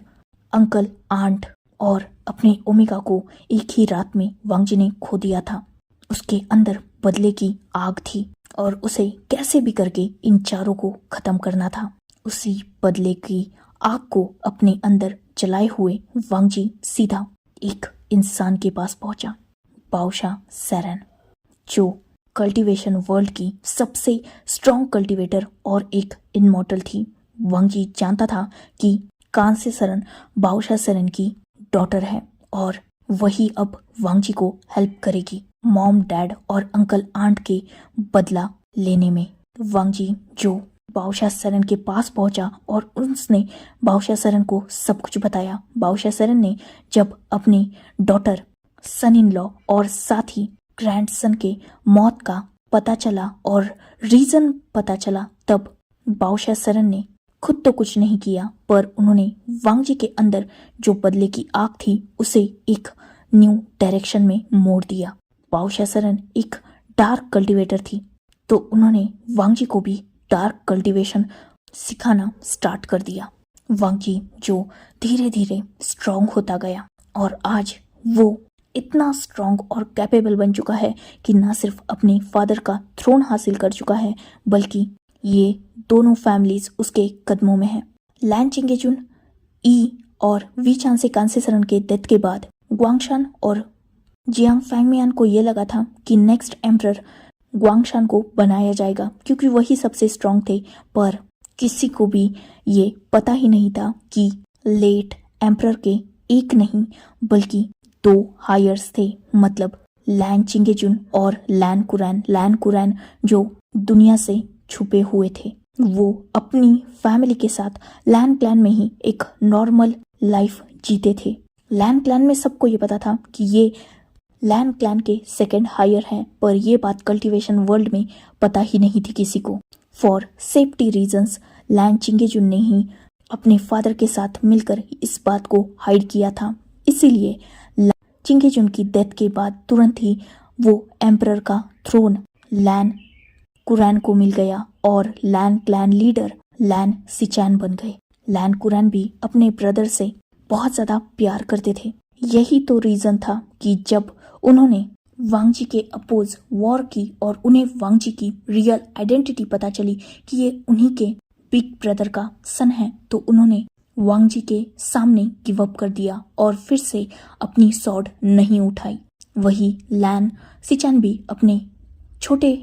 A: अंकल, आंट और अपने ओमेगा को एक ही रात में वांगजी ने खो दिया था। उसके अंदर बदले की आग थी और उसे कैसे भी करके इन चारों को खत्म करना था। उसी बदले की आग को अपने अंदर जलाए हुए वांगजी सीधा एक इंसान के पास पहुंचा, बाओशा सेरेन, जो कल्टीवेशन वर्ल्ड की सबसे स्ट्रॉन्ग कल्टीवेटर और एक इनमॉर्टल थी। वांगजी जानता था कि कांसे सरन बाओशा सेरेन की डॉटर है और वही अब वांगजी को हेल्प करेगी मॉम, डैड और अंकल, आंट के बदला लेने में। वांगजी जो बाओशा सेरेन के पास पहुंचा और उसने बाओशा सेरेन को सब कुछ बताया। बाओशा सेरेन ने जब अपनी डॉटर, सन इन लॉ और साथ ही ग्रैंडसन के मौत का पता चला और रीजन पता चला, तब बाओशा सेरेन ने खुद तो कुछ नहीं किया, पर उन्होंने वांगजी के अंदर जो बदले की आग थी उसे एक न्यू डायरेक्शन में मोड़ दिया। बाओशा सेरेन एक डार्क कल्टीवेटर थी, तो उन्होंने वांगजी को भी डार्क कल्टीवेशन सिखाना स्टार्ट कर दिया। वांगजी जो धीरे धीरे स्ट्रॉन्ग होता गया और आज वो इतना स्ट्रॉन्ग और कैपेबल बन चुका है कि ना सिर्फ अपने फादर का थ्रोन हासिल कर चुका है, बल्कि ये दोनों फैमिलीज उसके कदमों में हैं। लैन चिंगेजुन, ई और वीचान से कांसे सरन के डेथ के बाद ग्वांगशान और जियांग फैंगमियान को ये लगा था कि नेक्स्ट एम्परर ग्वांगशान को बनाया जाएगा, क्योंकि वही सबसे स्ट्रॉन्ग थे। पर किसी को भी ये पता ही नहीं था कि लेट एम्परर के एक नहीं बल्कि 2 हायर्स थे, मतलब लैन चिंगेजुन और लैन कुरैन। लैन कुरैन जो दुनिया से छुपे हुए थे, वो अपनी फैमिली के साथ लैन क्लैन में ही एक नॉर्मल लाइफ जीते थे। लैन क्लैन में सबको ये पता था कि ये लैन क्लैन के सेकंड हायर हैं, पर ये बात कल्टीवेशन वर्ल्ड में पता ही नहीं थी किसी को। फॉर सेफ्टी रीजंस लैन चिंगेजुन ने ही अपने फादर के साथ मिलकर इस बात को हाइड किया था। इसीलिए चिंगेजुन की डेथ के बाद तुरंत ही वो एम्परर का थ्रोन लैन कुरैन को मिल गया और लैन क्लैन लीडर लैन सिचैन बन गए। लैन कुरैन भी अपने ब्रदर से बहुत ज़्यादा प्यार करते थे। यही तो रीज़न था कि जब उन्होंने वांगजी के अपोज वॉर की और उन्हें वांगजी की रियल आइडेंटिटी पता चली कि ये उन्हीं के बिग ब्रदर का सन है, तो उन्होंने वांगजी के सामने गिव अप कर दिया और फिर से अपनी सॉर्ड नहीं उठाई। वही लैन सिचैन भी अपने छोटे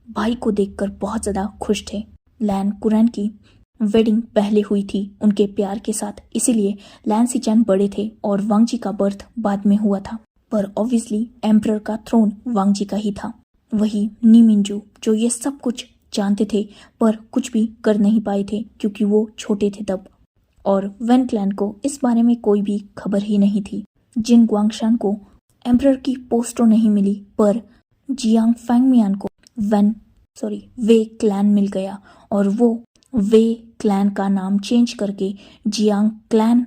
A: भाई को देखकर बहुत ज़्यादा खुश थे। लैन कुरैन की वेडिंग पहले हुई थी उनके प्यार के साथ, इसीलिए लैन सिचैन बड़े थे और वांगजी का बर्थ बाद में हुआ था। पर ऑब्वियसली एम्परर का थ्रोन वांगजी का ही था। वही नी मिंजू जो ये सब कुछ जानते थे पर कुछ भी कर नहीं पाए थे क्योंकि वो छोटे थे तब, और वेन क्लैन को इस बारे में कोई भी खबर ही नहीं थी। जिन ग्वांगशान को एम्परर की पोस्ट तो नहीं मिली, पर जियांग फैंगमियान को वे क्लैन मिल गया और वो वे क्लैन का नाम चेंज करके जियांग क्लैन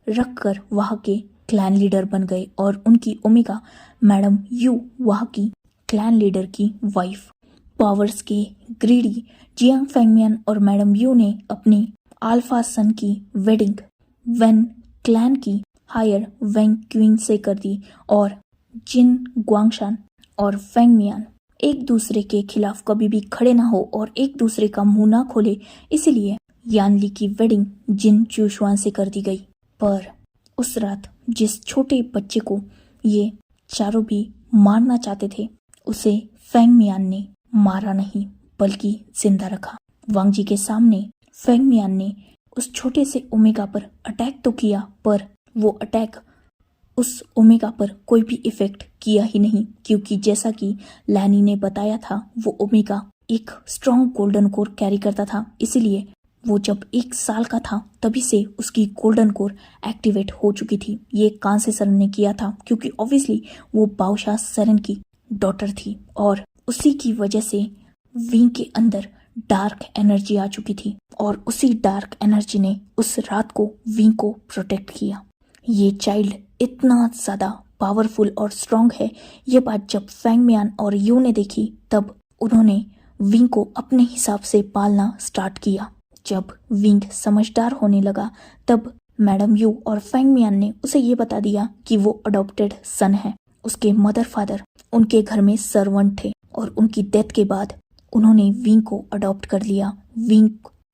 A: रखकर वहाँ के क्लैन लीडर बन गए और उनकी ओमेगा मैडम यू वहाँ की क्लैन लीडर की वाइफ। पावर्स के ग्रीडी जियांग फैंगमियान और मैडम यू ने अपनी अल्फा सन की वेडिंग वेन क्लैन की हायर वेंग क्वीन से कर दी और जिन ग्वांगशान और फैंगमियान एक दूसरे के खिलाफ कभी भी खड़े ना हो और एक दूसरे का मुंह ना खोले, इसीलिए यानली की वेडिंग जिन चूशवान से कर दी गई। पर उस रात जिस छोटे बच्चे को ये चारों भी मारना चाहते थे उसे फैंगमियान ने मारा नहीं बल्कि जिंदा रखा। वांगजी के सामने फैंगमियान ने उस छोटे से ओमेगा पर अटैक तो किया, पर वो अटैक उस ओमेगा पर कोई भी इफेक्ट किया ही नहीं, क्योंकि जैसा कि लैनी ने बताया था वो ओमेगा एक स्ट्रॉन्ग गोल्डन कोर कैरी करता था। इसीलिए वो जब 1 साल का था तभी से उसकी गोल्डन कोर एक्टिवेट हो चुकी थी। ये कांसे सरन ने किया था क्योंकि ऑब्वियसली वो बादशाह सरन की डॉटर थी और उसी की वजह से विंग के अंदर डार्क एनर्जी आ चुकी थी और उसी डार्क एनर्जी ने उस रात को विंग को प्रोटेक्ट किया। ये चाइल्ड इतना ज़्यादा पावरफुल और स्ट्रॉन्ग है, ये बात जब फैंगमियान और यू ने देखी तब उन्होंने विंग को अपने हिसाब से पालना स्टार्ट किया। जब विंग समझदार होने लगा तब मैडम यू और फैंगमियान ने उसे ये बता दिया कि वो अडॉप्टेड सन है। उसके मदर फादर उनके घर में सर्वेंट थे और उनकी डेथ के बाद उन्होंने विंग को अडॉप्ट कर लिया। विंग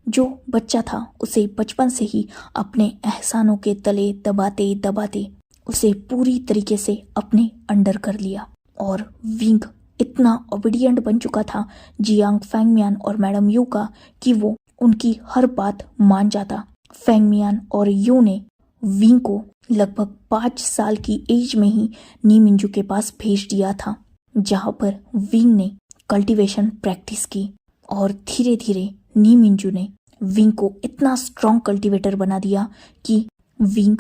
A: जो बच्चा था उसे बचपन से ही अपने एहसानों के तले दबाते दबाते उसे पूरी तरीके से अपने अंडर कर लिया और विंग इतना ओबीडियंट बन चुका था जियांग फैंगमियान और मैडम यू का कि वो उनकी हर बात मान जाता। फैंगमियान और यू ने विंग को लगभग 5 साल की एज में ही नी मिंजू के पास भेज दिया था, जहाँ पर विंग ने कल्टीवेशन प्रैक्टिस की और धीरे धीरे नी मिंजू ने विंग को इतना स्ट्रॉन्ग कल्टीवेटर बना दिया कि विंग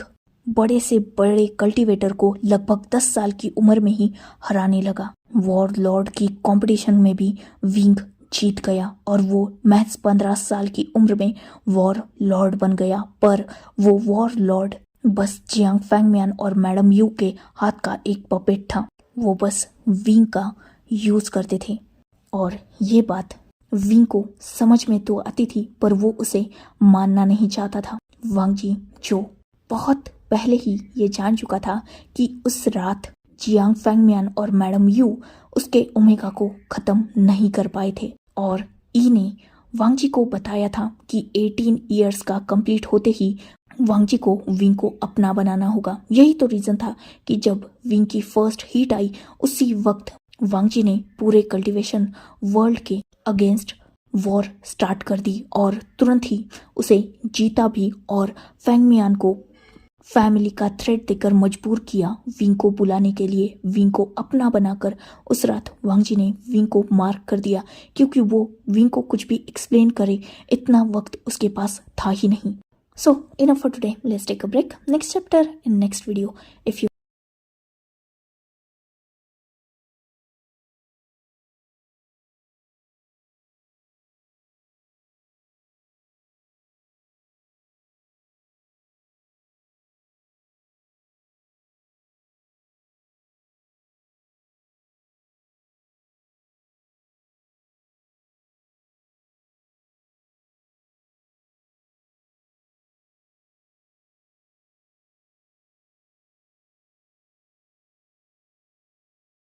A: बड़े से बड़े कल्टीवेटर को लगभग 10 साल की उम्र में ही हराने लगा। वॉर लॉर्ड की कंपटीशन में भी विंग जीत गया और वो महज 15 साल की उम्र में वॉर लॉर्ड बन गया। पर वो वॉर लॉर्ड बस जियांग फैंगमियान और मैडम यू के हाथ का एक पपेट था। वो बस विंग का यूज करते थे और ये बात विंग को समझ में तो आती थी पर वो उसे मानना नहीं चाहता था। वांगजी जो बहुत पहले ही ये जान चुका था कि उस रात जियांग फैंगमियान और मैडम यू उसके ओमेगा को खत्म नहीं कर पाए थे और ई ने वांगजी को बताया था कि 18 इयर्स का कंप्लीट होते ही वांगजी को विंग को अपना बनाना होगा। यही तो रीजन था कि जब विंग की फर्स्ट हीट आई उसी वक्त वांगजी ने पूरे कल्टीवेशन वर्ल्ड के अगेंस्ट वॉर स्टार्ट कर दी और तुरंत ही उसे जीता भी और फैंगमियान को फैमिली का थ्रेट देकर मजबूर किया विंग को बुलाने के लिए। विंग को अपना बनाकर उस रात वांगजी ने विंग को मार कर दिया क्योंकि वो विंग को कुछ भी एक्सप्लेन करे इतना वक्त उसके पास था ही नहीं। So enough for today. Let's take a break. Next chapter in next video. If you